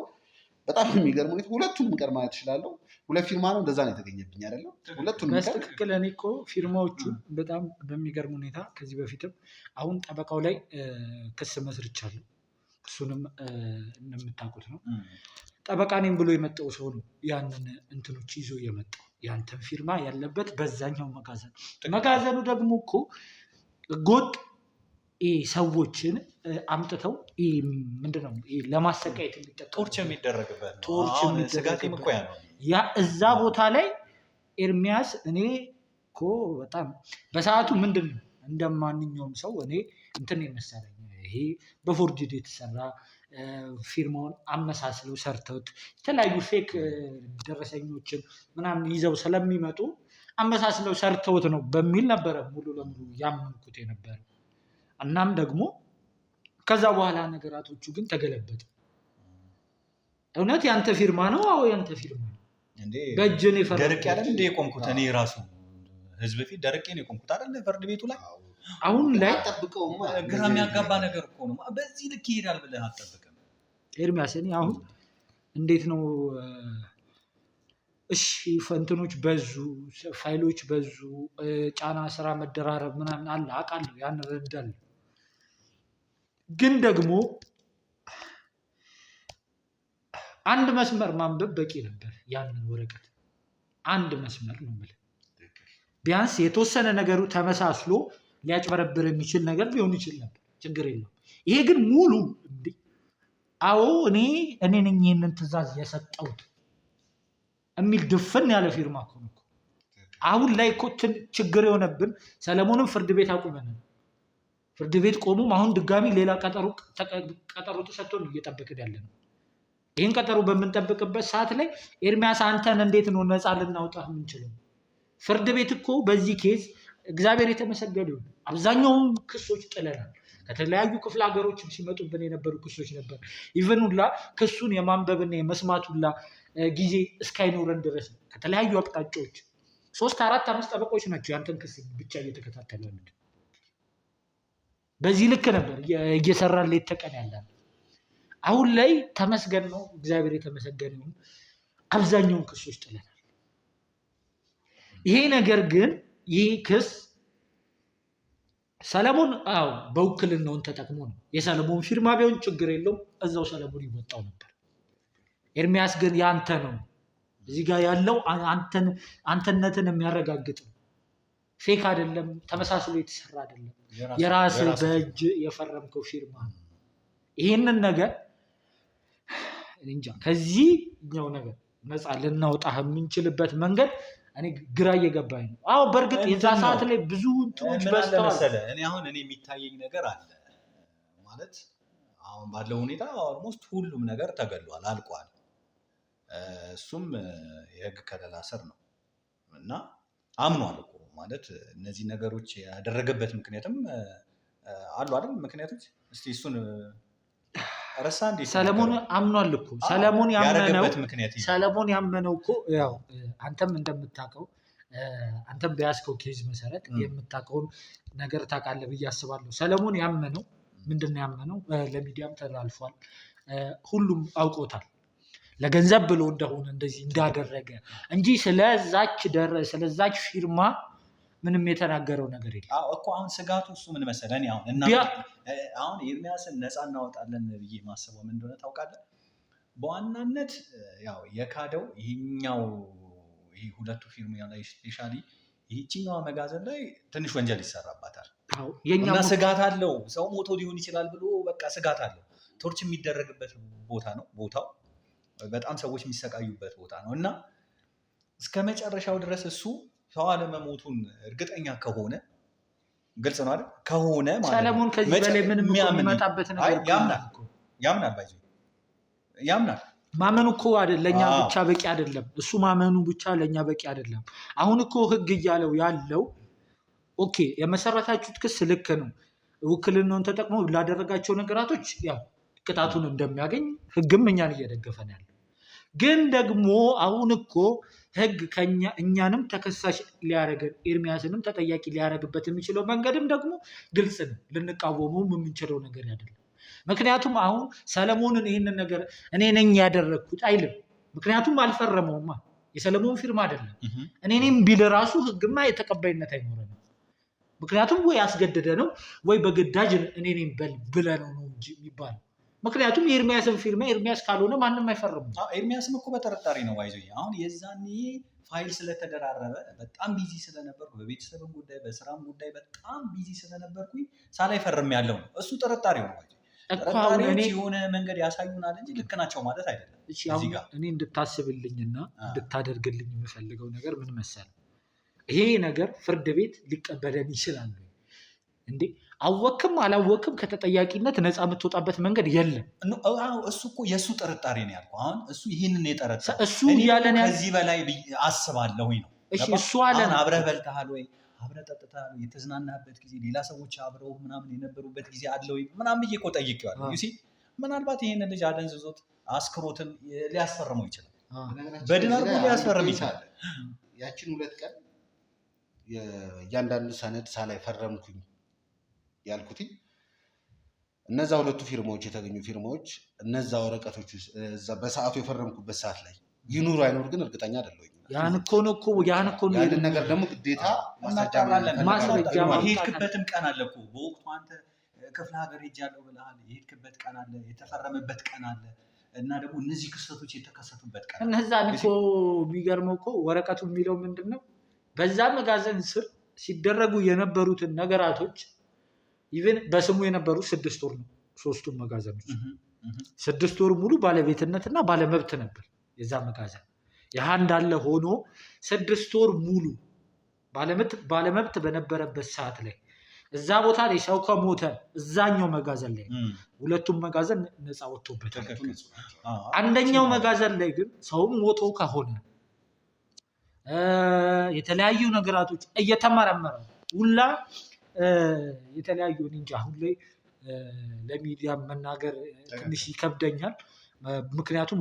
በጣም የሚገርም ሁኔታ ሁለቱንም ቀን ማለት እችላለሁ። ሁለት ፊርማ ነው እንደዛ ነው የተገኘብኝ አይደለም። ሁለቱንም በትክክል እኔ እኮ ፊርማዎቹ በጣም በሚገርም ሁኔታ ከዚህ በፊትም አሁን ጠበቃው ላይ ክስ መስርቻለሁ። እሱንም እንደምታውቁት ነው። ጠበቃ ነኝ ብሎ የመጣው ሰው ነው ያንን እንትኖች ይዞ የመጣው። ያንተን ፊርማ ያለበት በዛኛው መጋዘኑ ደግሞ እኮ ህገወጥ ሰዎችን አምጥተው ምንድነው ለማሰቃየት የሚጠቀሙ ቶርች የሚደረግበት ቶርች ስጋቴም እኮ ያ ነው። ያ እዛ ቦታ ላይ ኤርሚያስ እኔ እኮ በጣም በሰዓቱ ምንድን ነው እንደማንኛውም ሰው እኔ እንትን የመሰለኝ ይሄ በፎርጅድ የተሰራ ፊርማውን አመሳስለው ሰርተውት የተለያዩ ፌክ ደረሰኞችን ምናምን ይዘው ስለሚመጡ አመሳስለው ሰርተውት ነው በሚል ነበረ ሙሉ ለሙሉ ያመንኩት የነበረ። እናም ደግሞ ከዛ በኋላ ነገራቶቹ ግን ተገለበጠ። እውነት ያንተ ፊርማ ነው? አዎ ያንተ ፊርማ ነው። በእጅን ደረቅ ያለ እንደ የቆምኩት እኔ ራሱ ህዝብ ፊት ደረቄ ነው የቆምኩት አይደለ? ፍርድ ቤቱ ላይ አሁን ላይ አጠብቀውማ ግራ የሚያጋባ ነገር እኮ ነው። በዚህ ልክ ይሄዳል ብለህ አትጠብቅም ኤርሚያስ። እኔ አሁን እንዴት ነው እሺ ፈንትኖች በዙ፣ ፋይሎች በዙ፣ ጫና ስራ መደራረብ ምናምን አለ አውቃለሁ፣ ያን እረዳለሁ። ግን ደግሞ አንድ መስመር ማንበብ በቂ ነበር። ያንን ወረቀት አንድ መስመር ነው የምልህ። ቢያንስ የተወሰነ ነገሩ ተመሳስሎ ሊያጭበረብር የሚችል ነገር ሊሆን ይችል ነበር፣ ችግር የለውም። ይሄ ግን ሙሉ አዎ እኔ ነኝ ይህንን ትዕዛዝ የሰጠሁት የሚል ድፍን ያለ ፊርማ እኮ ነው። አሁን ላይ እኮ ችግር የሆነብን ሰለሞንም ፍርድ ቤት አቁመን ፍርድ ቤት ቆሙም አሁን ድጋሚ ሌላ ቀጠሮ ተሰጥቶ ነው እየጠበቅን ያለ ነው። ይህን ቀጠሮ በምንጠብቅበት ሰዓት ላይ ኤርሚያስ አንተን እንዴት ነው ነፃ ልናውጣ የምንችለው? ፍርድ ቤት እኮ በዚህ ኬዝ እግዚአብሔር የተመሰገነ ይሁን አብዛኛውን ክሶች ጥለናል። ከተለያዩ ክፍለ ሀገሮችም ሲመጡብን የነበሩ ክሶች ነበር። ኢቨን ሁላ ክሱን የማንበብና የመስማት ሁላ ጊዜ እስካይኖረን ድረስ ነው ከተለያዩ አቅጣጫዎች 3፣ 4፣ 5 ጠበቆች ናቸው ያንተን ክስ ብቻ እየተከታተሉ ያሉት። በዚህ ልክ ነበር እየሰራን ሌት ተቀን ያለን። አሁን ላይ ተመስገን ነው እግዚአብሔር የተመሰገነ ይሁን አብዛኛውን ክሶች ጥለናል። ይሄ ነገር ግን ይህ ክስ ሰለሞን በውክልናውን ተጠቅሞ ነው። የሰለሞን ፊርማ ቢሆን ችግር የለውም፣ እዛው ሰለሞን ይወጣው ነበር። ኤርሚያስ ግን ያንተ ነው። እዚህ ጋር ያለው አንተነትን የሚያረጋግጥ ነው። ፌክ አይደለም፣ ተመሳስሎ የተሰራ አይደለም። የራስ በእጅ የፈረምከው ፊርማ ነው። ይህንን ነገር እንጃ ከዚህኛው ነገር ነፃ ልናውጣህ የምንችልበት መንገድ እኔ ግራ እየገባኝ ነው። አዎ በእርግጥ የዛ ሰዓት ላይ ብዙ እንትኖች በስተዋል። እኔ የሚታየኝ ነገር አለ ማለት አሁን ባለው ሁኔታ ኦልሞስት ሁሉም ነገር ተገሏል፣ አልቋል። እሱም የህግ ከለላ ስር ነው እና አምኗል እኮ ማለት እነዚህ ነገሮች ያደረገበት ምክንያትም አሉ አይደል? ምክንያቶች እስቲ እሱን ረሳ እንዴ? ሰለሞን አምኗል እኮ ሰለሞን ያመነው እኮ ያው አንተም እንደምታውቀው አንተም በያዝከው ኬዝ መሰረት የምታውቀውን ነገር ታውቃለህ ብዬ አስባለሁ። ሰለሞን ያመነው ምንድነው ያመነው? ለሚዲያም ተላልፏል፣ ሁሉም አውቆታል። ለገንዘብ ብሎ እንደሆነ እንደዚህ እንዳደረገ እንጂ ስለዛች ፊርማ ምንም የተናገረው ነገር የለም እኮ። አሁን ስጋቱ እሱ ምን መሰለህ? እኔ አሁን ኤርሚያስን ነፃ እናወጣለን ብዬ ማሰበው ምን እንደሆነ ታውቃለህ? በዋናነት ያው የካደው ይሄ ሁለቱ ፊርማ ላይ ስፔሻሊ ይህችኛዋ መጋዘን ላይ ትንሽ ወንጀል ይሰራባታል እና ስጋት አለው። ሰው ሞቶ ሊሆን ይችላል ብሎ በቃ ስጋት አለው። ቶርች የሚደረግበት ቦታ ነው ቦታው፣ በጣም ሰዎች የሚሰቃዩበት ቦታ ነው እና እስከ መጨረሻው ድረስ እሱ ሰው አለመሞቱን እርግጠኛ ከሆነ ግልጽ ነው አይደል? ከሆነ ማለት ሰለሞን ከዚህ በላይ ምንም የሚመጣበት ነገር ያምናል። ማመኑ እኮ ለእኛ ብቻ በቂ አይደለም። እሱ ማመኑ ብቻ ለእኛ በቂ አይደለም። አሁን እኮ ህግ እያለው ያለው ኦኬ የመሰረታችሁት ክስ ልክ ነው፣ ውክልናውን ተጠቅሞ ላደረጋቸው ነገራቶች ያው ቅጣቱን እንደሚያገኝ ህግም እኛን እየደገፈን ያለ። ግን ደግሞ አሁን እኮ ህግ እኛንም ተከሳሽ ሊያደርገን ኤርሚያስንም ተጠያቂ ሊያደርግበት የሚችለው መንገድም ደግሞ ግልጽ ነው። ልንቃወመው የምንችለው ነገር አይደለም። ምክንያቱም አሁን ሰለሞንን ይህንን ነገር እኔ ነኝ ያደረግኩት አይልም። ምክንያቱም አልፈረመውማ፣ የሰለሞን ፊርማ አይደለም። እኔም ቢል ራሱ ህግማ የተቀባይነት አይኖረንም። ምክንያቱም ወይ አስገደደ ነው ወይ በግዳጅ እኔ ነኝ ብለነው ነው እንጂ የሚባለው። ምክንያቱም የኤርሚያስን ፊርማ ኤርሚያስ ካልሆነ ማንም አይፈርም። ኤርሚያስም እኮ በጠርጣሪ ነው ይዞ አሁን የዛኔ ፋይል ስለተደራረበ በጣም ቢዚ ስለነበርኩ በቤተሰብም ጉዳይ በስራም ጉዳይ በጣም ቢዚ ስለነበርኩኝ ሳላይ ፈርም ያለው ነው። እሱ ጥርጣሬ ነው። ጥርጣሬዎች የሆነ መንገድ ያሳዩናል እንጂ ልክ ናቸው ማለት አይደለም። እኔ እንድታስብልኝና እንድታደርግልኝ የምፈልገው ነገር ምን መሰለህ? ይሄ ነገር ፍርድ ቤት ሊቀበለን ይችላል እንዴ? አወክም አላወክም ከተጠያቂነት ነፃ የምትወጣበት መንገድ የለም። እሱ እኮ የእሱ ጥርጣሬ ነው ያልኩህ። አሁን እሱ ይህንን የጠረጠረ እሱ እያለን ከዚህ በላይ አስባለሁኝ ነው። እሱ አለን አብረህ በልተሃል ወይ አብረህ ጠጥተሃል ወይ የተዝናናበት ጊዜ ሌላ ሰዎች አብረው ምናምን የነበሩበት ጊዜ አለ ወይ ምናምን ብዬ እኮ ጠይቄዋለሁ። ምናልባት ይህንን ልጅ አደንዝዞት አስክሮትን ሊያስፈርመው ይችላል። በድን አድርጎ ሊያስፈርም ይችላል። ያችን 2 ቀን እያንዳንዱ ሰነድ ሳላይ ፈረምኩኝ ያልኩት እነዛ 2 ፊርማዎች የተገኙ ፊርማዎች እነዛ ወረቀቶች በሰዓቱ የፈረምኩበት ሰዓት ላይ ይኑሩ አይኖር ግን እርግጠኛ አይደለሁም። ያን እኮ ነው ያንን ነገር ደግሞ ግዴታ ማስረጃ የሄድክበትም ቀን አለ እኮ በወቅቱ አንተ ክፍለ ሀገር ሄጃለሁ ብለሃል። የሄድክበት ቀን አለ፣ የተፈረመበት ቀን አለ እና ደግሞ እነዚህ ክስተቶች የተከሰቱበት ቀን እነዛን እኮ የሚገርመው እኮ ወረቀቱ የሚለው ምንድን ነው? በዛ መጋዘን ስር ሲደረጉ የነበሩትን ነገራቶች ኢቨን በስሙ የነበሩት 6 ወር ነው። 3ቱም መጋዘኖች 6 ወር ሙሉ ባለቤትነትና ባለመብት ነበር የዛ መጋዘን። ያህ እንዳለ ሆኖ 6 ወር ሙሉ ባለመብት በነበረበት ሰዓት ላይ እዛ ቦታ ላይ ሰው ከሞተ እዛኛው መጋዘን ላይ 2ቱም መጋዘን ነፃ ወጥቶበታል። አንደኛው መጋዘን ላይ ግን ሰውም ሞቶ ከሆነ የተለያዩ ነገራቶች እየተመረመረ ሁላ የተለያዩ እንጃ አሁን ላይ ለሚዲያ መናገር ትንሽ ይከብደኛል። ምክንያቱም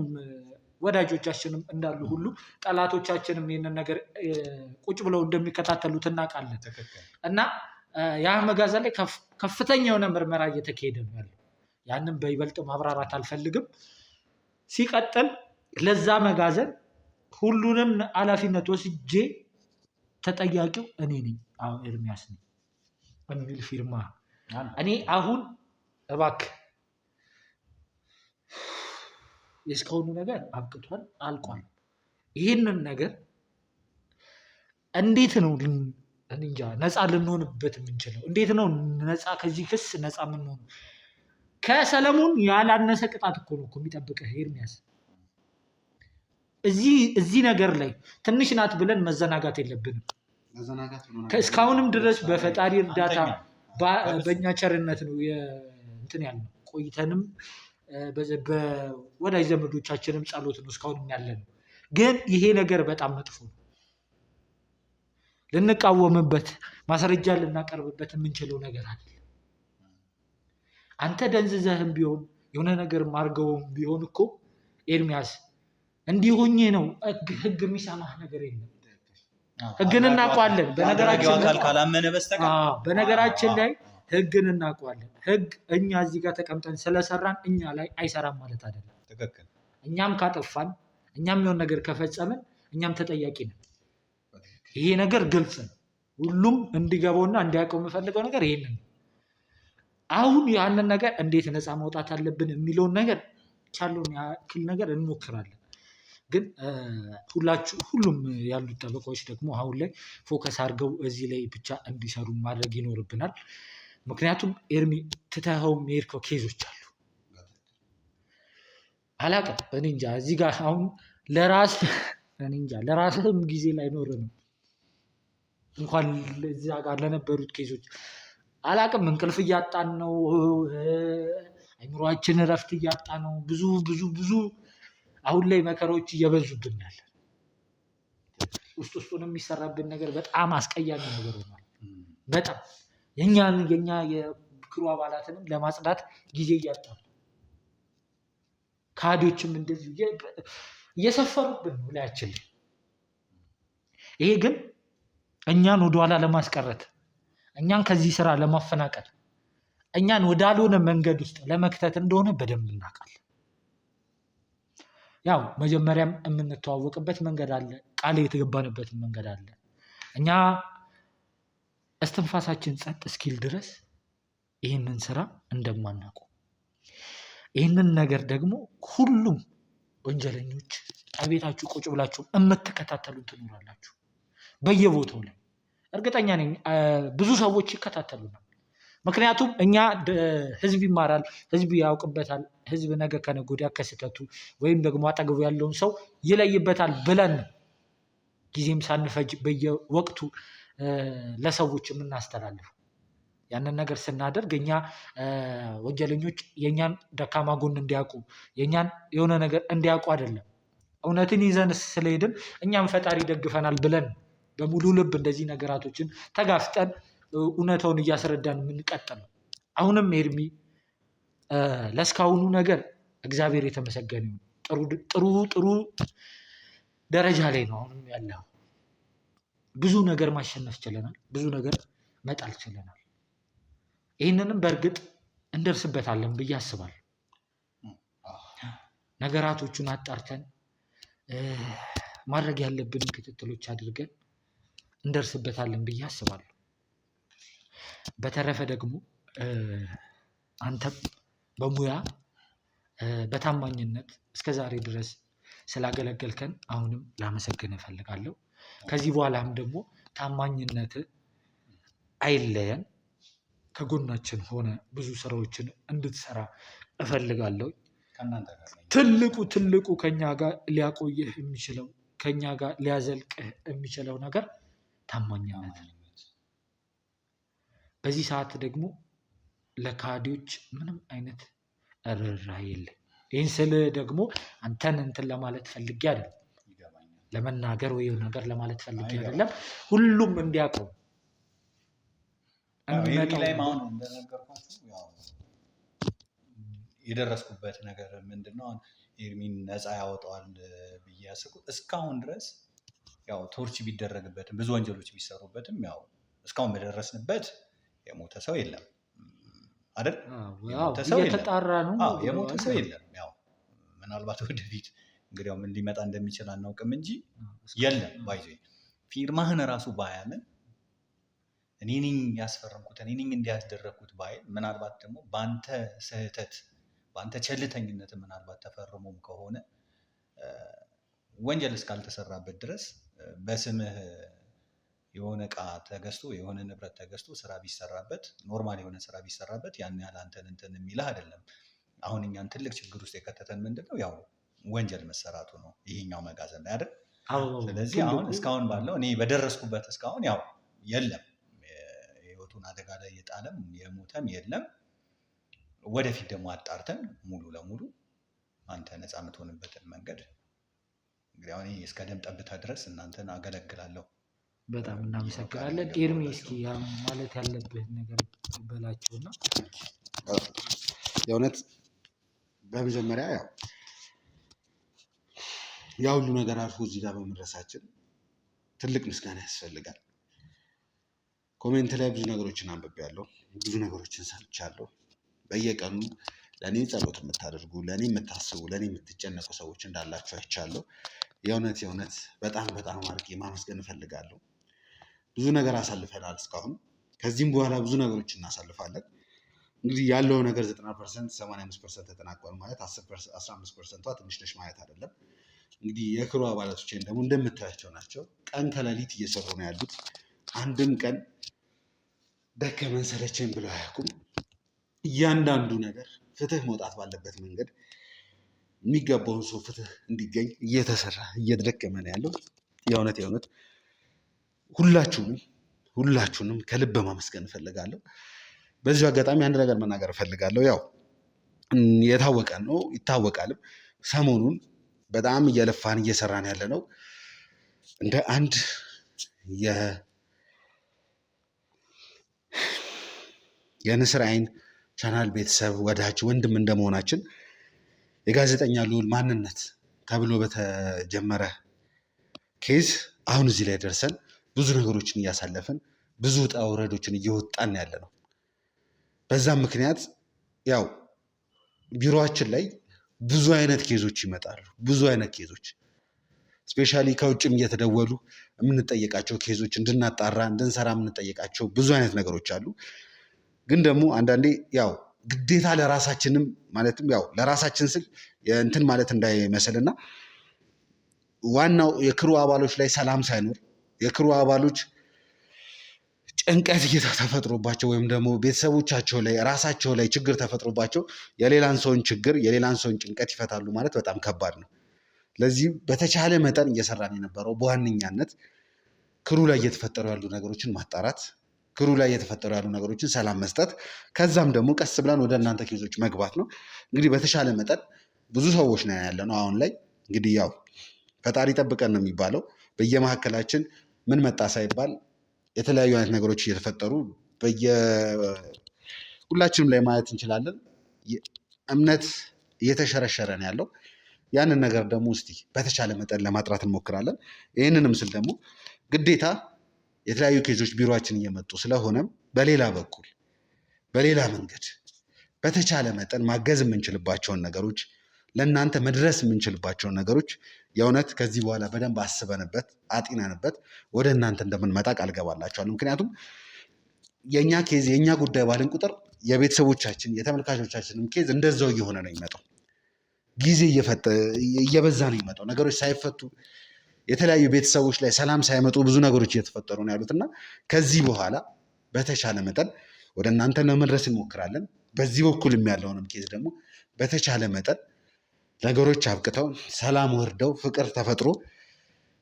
ወዳጆቻችንም እንዳሉ ሁሉ ጠላቶቻችንም ይህንን ነገር ቁጭ ብለው እንደሚከታተሉት እናውቃለን። እና ያ መጋዘን ላይ ከፍተኛ የሆነ ምርመራ እየተካሄደ ነው ያለው። ያንን በይበልጥ ማብራራት አልፈልግም። ሲቀጥል ለዛ መጋዘን ሁሉንም ኃላፊነት ወስጄ ተጠያቂው እኔ ነኝ፣ ኤርሚያስ ነኝ የሚል ፊርማ እኔ አሁን እባክህ የእስካሁኑ ነገር አብቅቷል፣ አልቋል። ይህንን ነገር እንዴት ነው እንጃ ነፃ ልንሆንበት የምንችለው? እንዴት ነው ነፃ ከዚህ ክስ ነፃ የምንሆኑ? ከሰለሞን ያላነሰ ቅጣት እኮ ነው የሚጠብቅህ ኤርሚያስ። እዚህ ነገር ላይ ትንሽ ናት ብለን መዘናጋት የለብንም። እስካሁንም ድረስ በፈጣሪ እርዳታ በእኛ ቸርነት ነው እንትን ያልነው። ቆይተንም በወዳጅ ዘመዶቻችንም ጸሎት ነው እስካሁንም ያለ ነው። ግን ይሄ ነገር በጣም መጥፎ ነው። ልንቃወምበት ማስረጃ ልናቀርብበት የምንችለው ነገር አለ። አንተ ደንዝዘህም ቢሆን የሆነ ነገር ማርገውም ቢሆን እኮ ኤርሚያስ እንዲሆኜ ነው ህግ የሚሰማህ ነገር የለም። ህግን እናውቀዋለን። በነገራችን ላይ ህግን እናውቀዋለን። ህግ እኛ እዚህ ጋር ተቀምጠን ስለሰራን እኛ ላይ አይሰራም ማለት አይደለም። እኛም ካጠፋን እኛም የሆነ ነገር ከፈጸምን እኛም ተጠያቂ ነን። ይሄ ነገር ግልጽ ነው። ሁሉም እንዲገባውና እንዲያውቀው የምፈልገው ነገር ይሄንን ነው። አሁን ያንን ነገር እንዴት ነፃ መውጣት አለብን የሚለውን ነገር ቻለውን ያክል ነገር እንሞክራለን። ግን ሁሉም ያሉት ጠበቃዎች ደግሞ አሁን ላይ ፎከስ አድርገው እዚህ ላይ ብቻ እንዲሰሩ ማድረግ ይኖርብናል። ምክንያቱም ኤርሚ ትተኸው የሄድከው ኬዞች አሉ። አላውቅም እኔ እንጃ እዚህ ጋር አሁን ለራስህም ጊዜ ላይኖር ነው እንኳን እዚያ ጋር ለነበሩት ኬዞች አላውቅም። እንቅልፍ እያጣን ነው። አይምሯችን እረፍት እያጣ ነው። ብዙ አሁን ላይ መከራዎች እየበዙብን ያለ ውስጡን የሚሰራብን ነገር በጣም አስቀያሚ ነገር ሆኗል። በጣም የኛ የክሩ አባላትንም ለማጽዳት ጊዜ እያጣ ነው። ካዲዎችም እንደዚህ እየሰፈሩብን ነው ላያችን ላይ። ይሄ ግን እኛን ወደኋላ ለማስቀረት እኛን ከዚህ ስራ ለማፈናቀል እኛን ወዳልሆነ መንገድ ውስጥ ለመክተት እንደሆነ በደንብ እናውቃለን። ያው መጀመሪያም የምንተዋወቅበት መንገድ አለ፣ ቃል የተገባንበት መንገድ አለ። እኛ እስትንፋሳችን ጸጥ እስኪል ድረስ ይህንን ስራ እንደማናውቀው፣ ይህንን ነገር ደግሞ ሁሉም ወንጀለኞች ቤታችሁ ቁጭ ብላችሁ የምትከታተሉ ትኖራላችሁ በየቦታው ላይ እርግጠኛ ነኝ ብዙ ሰዎች ይከታተሉናል። ምክንያቱም እኛ ህዝብ ይማራል፣ ህዝብ ያውቅበታል፣ ህዝብ ነገ ከነገ ወዲያ ከስህተቱ ወይም ደግሞ አጠገቡ ያለውን ሰው ይለይበታል ብለን ጊዜም ሳንፈጅ በየወቅቱ ለሰዎች የምናስተላልፈው። ያንን ነገር ስናደርግ እኛ ወንጀለኞች የእኛን ደካማ ጎን እንዲያውቁ የእኛን የሆነ ነገር እንዲያውቁ አይደለም። እውነትን ይዘን ስለሄድን እኛም ፈጣሪ ይደግፈናል ብለን በሙሉ ልብ እንደዚህ ነገራቶችን ተጋፍጠን እውነታውን እያስረዳን የምንቀጥለው። አሁንም ኤርሚ ለእስካሁኑ ነገር እግዚአብሔር የተመሰገነ ጥሩ ደረጃ ላይ ነው አሁንም ያለው። ብዙ ነገር ማሸነፍ ችለናል፣ ብዙ ነገር መጣል ችለናል። ይህንንም በእርግጥ እንደርስበታለን ብዬ አስባለሁ። ነገራቶቹን አጣርተን ማድረግ ያለብንን ክትትሎች አድርገን እንደርስበታለን ብዬ አስባለሁ። በተረፈ ደግሞ አንተም በሙያ በታማኝነት እስከዛሬ ድረስ ስላገለገልከን አሁንም ላመሰግን እፈልጋለሁ። ከዚህ በኋላም ደግሞ ታማኝነት አይለየን፣ ከጎናችን ሆነ ብዙ ስራዎችን እንድትሰራ እፈልጋለሁ። ትልቁ ከኛ ጋር ሊያቆይህ የሚችለው ከኛ ጋር ሊያዘልቅህ የሚችለው ነገር ታማኝነት። በዚህ ሰዓት ደግሞ ለካዲዎች ምንም አይነት ርህራሄ የለም። ይህን ስል ደግሞ አንተን እንትን ለማለት ፈልጌ አይደለም፣ ለመናገር ወይ ነገር ለማለት ፈልጌ አይደለም። ሁሉም እንዲያውቀው ላይም አሁን እንደነገርኳችሁ የደረስኩበት ነገር ምንድነው ኤርሚን ነፃ ያወጣዋል ብዬ ያስብኩት እስካሁን ድረስ ያው ቶርች ቢደረግበትም ብዙ ወንጀሎች ቢሰሩበትም ያው እስካሁን በደረስንበት የሞተ ሰው የለም አይደል? እየተጣራ ነው። የሞተ ሰው የለም። ያው ምናልባት ወደፊት እንግዲህ ምን ሊመጣ እንደሚችል አናውቅም እንጂ የለም። ባይዞ ፊርማህን ራሱ ባያምን እኔ ነኝ ያስፈረምኩት እኔ ነኝ እንዲያስደረግኩት ባይል ምናልባት ደግሞ በአንተ ስህተት በአንተ ቸልተኝነት ምናልባት ተፈርሞም ከሆነ ወንጀል እስካልተሰራበት ድረስ በስምህ የሆነ እቃ ተገዝቶ የሆነ ንብረት ተገዝቶ ስራ ቢሰራበት ኖርማል የሆነ ስራ ቢሰራበት ያን ያህል አንተን እንትን የሚልህ አይደለም። አሁን እኛን ትልቅ ችግር ውስጥ የከተተን ምንድነው ያው ወንጀል መሰራቱ ነው ይሄኛው መጋዘን ላይ አይደል? ስለዚህ አሁን እስካሁን ባለው እኔ በደረስኩበት እስካሁን ያው የለም ህይወቱን አደጋ ላይ የጣለም የሞተም የለም። ወደፊት ደግሞ አጣርተን ሙሉ ለሙሉ አንተ ነፃ የምትሆንበትን መንገድ እንግዲህ አሁን እስከ ደም ጠብታ ድረስ እናንተን አገለግላለሁ። በጣም እናመሰግናለን ኤርሚ። እስኪ ማለት ያለብህ ነገር በላቸውና። የእውነት በመጀመሪያ ያ ሁሉ ነገር አልፎ እዚህ ጋር በመድረሳችን ትልቅ ምስጋና ያስፈልጋል። ኮሜንት ላይ ብዙ ነገሮችን አንብቤያለሁ፣ ብዙ ነገሮችን ሰምቻለሁ። በየቀኑ ለእኔ ጸሎት የምታደርጉ ለእኔ የምታስቡ ለእኔ የምትጨነቁ ሰዎች እንዳላችሁ አይቻለሁ። የእውነት በጣም አድርጌ ማመስገን እፈልጋለሁ። ብዙ ነገር አሳልፈናል እስካሁን፣ ከዚህም በኋላ ብዙ ነገሮች እናሳልፋለን። እንግዲህ ያለው ነገር 90% 85% ተጠናቋል ማለት 15%ቷ ትንሽ ነች ማለት አይደለም። እንግዲህ የክሩ አባላቶችን ደግሞ እንደምታያቸው ናቸው። ቀን ከሌሊት እየሰሩ ነው ያሉት። አንድም ቀን ደከመን ሰለቸን ብለው አያውቁም። እያንዳንዱ ነገር ፍትህ መውጣት ባለበት መንገድ የሚገባውን ሰው ፍትህ እንዲገኝ እየተሰራ እየተደከመ ነው ያለው። የእውነት ሁላችሁንም ከልብ ማመስገን እፈልጋለሁ። በዚሁ አጋጣሚ አንድ ነገር መናገር እፈልጋለሁ። ያው የታወቀ ነው ይታወቃልም፣ ሰሞኑን በጣም እየለፋን እየሰራን ያለ ነው እንደ አንድ የንስር አይን ቻናል ቤተሰብ ወዳጅ ወንድም እንደመሆናችን የጋዜጠኛ ልዑል ማንነት ተብሎ በተጀመረ ኬዝ አሁን እዚህ ላይ ደርሰን ብዙ ነገሮችን እያሳለፍን ብዙ ውጣ ውረዶችን እየወጣን ያለ ነው። በዛም ምክንያት ያው ቢሮአችን ላይ ብዙ አይነት ኬዞች ይመጣሉ። ብዙ አይነት ኬዞች ስፔሻሊ ከውጭም እየተደወሉ የምንጠየቃቸው ኬዞች እንድናጣራ እንድንሰራ የምንጠየቃቸው ብዙ አይነት ነገሮች አሉ። ግን ደግሞ አንዳንዴ ያው ግዴታ ለራሳችንም ማለትም ያው ለራሳችን ስል እንትን ማለት እንዳይመስልና ዋናው የክሩ አባሎች ላይ ሰላም ሳይኖር የክሩ አባሎች ጭንቀት ተፈጥሮባቸው ወይም ደግሞ ቤተሰቦቻቸው ላይ ራሳቸው ላይ ችግር ተፈጥሮባቸው የሌላን ሰውን ችግር የሌላን ሰውን ጭንቀት ይፈታሉ ማለት በጣም ከባድ ነው። ለዚህ በተቻለ መጠን እየሰራን የነበረው በዋነኛነት ክሩ ላይ እየተፈጠሩ ያሉ ነገሮችን ማጣራት፣ ክሩ ላይ እየተፈጠሩ ያሉ ነገሮችን ሰላም መስጠት፣ ከዛም ደግሞ ቀስ ብለን ወደ እናንተ ኬዞች መግባት ነው። እንግዲህ በተቻለ መጠን ብዙ ሰዎች ነው ያለ ነው አሁን ላይ። እንግዲህ ያው ፈጣሪ ጠብቀን ነው የሚባለው። በየመካከላችን ምን መጣ ሳይባል የተለያዩ አይነት ነገሮች እየተፈጠሩ ሁላችንም ላይ ማየት እንችላለን። እምነት እየተሸረሸረ ነው ያለው። ያንን ነገር ደግሞ እስቲ በተቻለ መጠን ለማጥራት እንሞክራለን። ይህንንም ስል ደግሞ ግዴታ የተለያዩ ኬዞች ቢሮችን እየመጡ ስለሆነም በሌላ በኩል በሌላ መንገድ በተቻለ መጠን ማገዝ የምንችልባቸውን ነገሮች ለእናንተ መድረስ የምንችልባቸውን ነገሮች የእውነት ከዚህ በኋላ በደንብ አስበንበት አጢነንበት ወደ እናንተ እንደምንመጣ ቃል ገባላችኋለሁ። ምክንያቱም የእኛ ኬዝ የእኛ ጉዳይ ባልን ቁጥር የቤተሰቦቻችን የተመልካቾቻችንም ኬዝ እንደዛው እየሆነ ነው የሚመጣው። ጊዜ እየበዛ ነው የሚመጣው። ነገሮች ሳይፈቱ የተለያዩ ቤተሰቦች ላይ ሰላም ሳይመጡ ብዙ ነገሮች እየተፈጠሩ ነው ያሉት እና ከዚህ በኋላ በተቻለ መጠን ወደ እናንተ ለመድረስ እንሞክራለን። በዚህ በኩልም ያለውንም ኬዝ ደግሞ በተቻለ መጠን ነገሮች አብቅተው ሰላም ወርደው ፍቅር ተፈጥሮ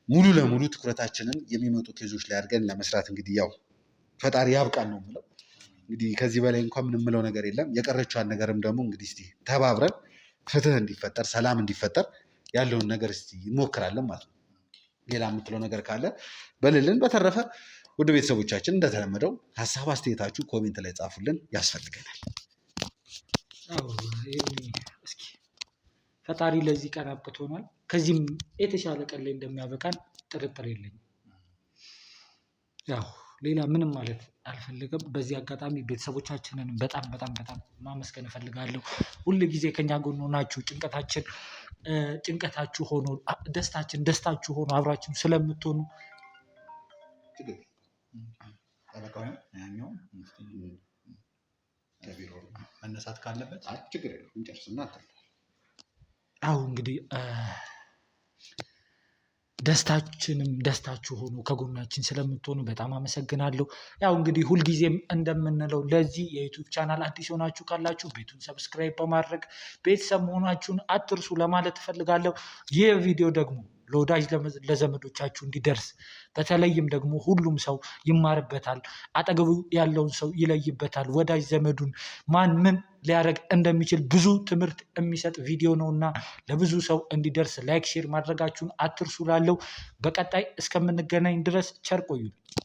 ሙሉ ለሙሉ ትኩረታችንን የሚመጡ ኬዞች ላይ አድርገን ለመስራት እንግዲህ ያው ፈጣሪ ያብቃን ነው የምለው። እንግዲህ ከዚህ በላይ እንኳን ምን የምለው ነገር የለም። የቀረችዋን ነገርም ደግሞ እንግዲህ እስቲ ተባብረን ፍትህ እንዲፈጠር ሰላም እንዲፈጠር ያለውን ነገር እስቲ እንሞክራለን ማለት ነው። ሌላ የምትለው ነገር ካለ በልልን። በተረፈ ውድ ቤተሰቦቻችን እንደተለመደው ሀሳብ አስተያየታችሁ ኮሜንት ላይ ጻፉልን፣ ያስፈልገናል። እስኪ ፈጣሪ ለዚህ ቀን አብቅቶናል። ከዚህም የተሻለ ቀን ላይ እንደሚያበቃን ጥርጥር የለኝም። ያው ሌላ ምንም ማለት አልፈልግም። በዚህ አጋጣሚ ቤተሰቦቻችንን በጣም በጣም በጣም ማመስገን እፈልጋለሁ። ሁል ጊዜ ከኛ ጎን ሆናችሁ ጭንቀታችሁ ሆኖ ደስታችሁ ሆኖ አብራችሁ ስለምትሆኑ መነሳት ካለበት ችግር የለውም እንጨርስና እንግዲህ ደስታችሁ ሆኖ ከጎናችን ስለምትሆኑ በጣም አመሰግናለሁ። ያው እንግዲህ ሁልጊዜም እንደምንለው ለዚህ የዩቱብ ቻናል አዲስ ሆናችሁ ካላችሁ ቤቱን ሰብስክራይብ በማድረግ ቤተሰብ መሆናችሁን አትርሱ ለማለት እፈልጋለሁ። ይህ ቪዲዮ ደግሞ ለወዳጅ ለዘመዶቻችሁ እንዲደርስ በተለይም ደግሞ ሁሉም ሰው ይማርበታል፣ አጠገቡ ያለውን ሰው ይለይበታል። ወዳጅ ዘመዱን ማን ምን ሊያደርግ እንደሚችል ብዙ ትምህርት የሚሰጥ ቪዲዮ ነው እና ለብዙ ሰው እንዲደርስ ላይክ፣ ሼር ማድረጋችሁን አትርሱ ላለው። በቀጣይ እስከምንገናኝ ድረስ ቸር ቆዩን።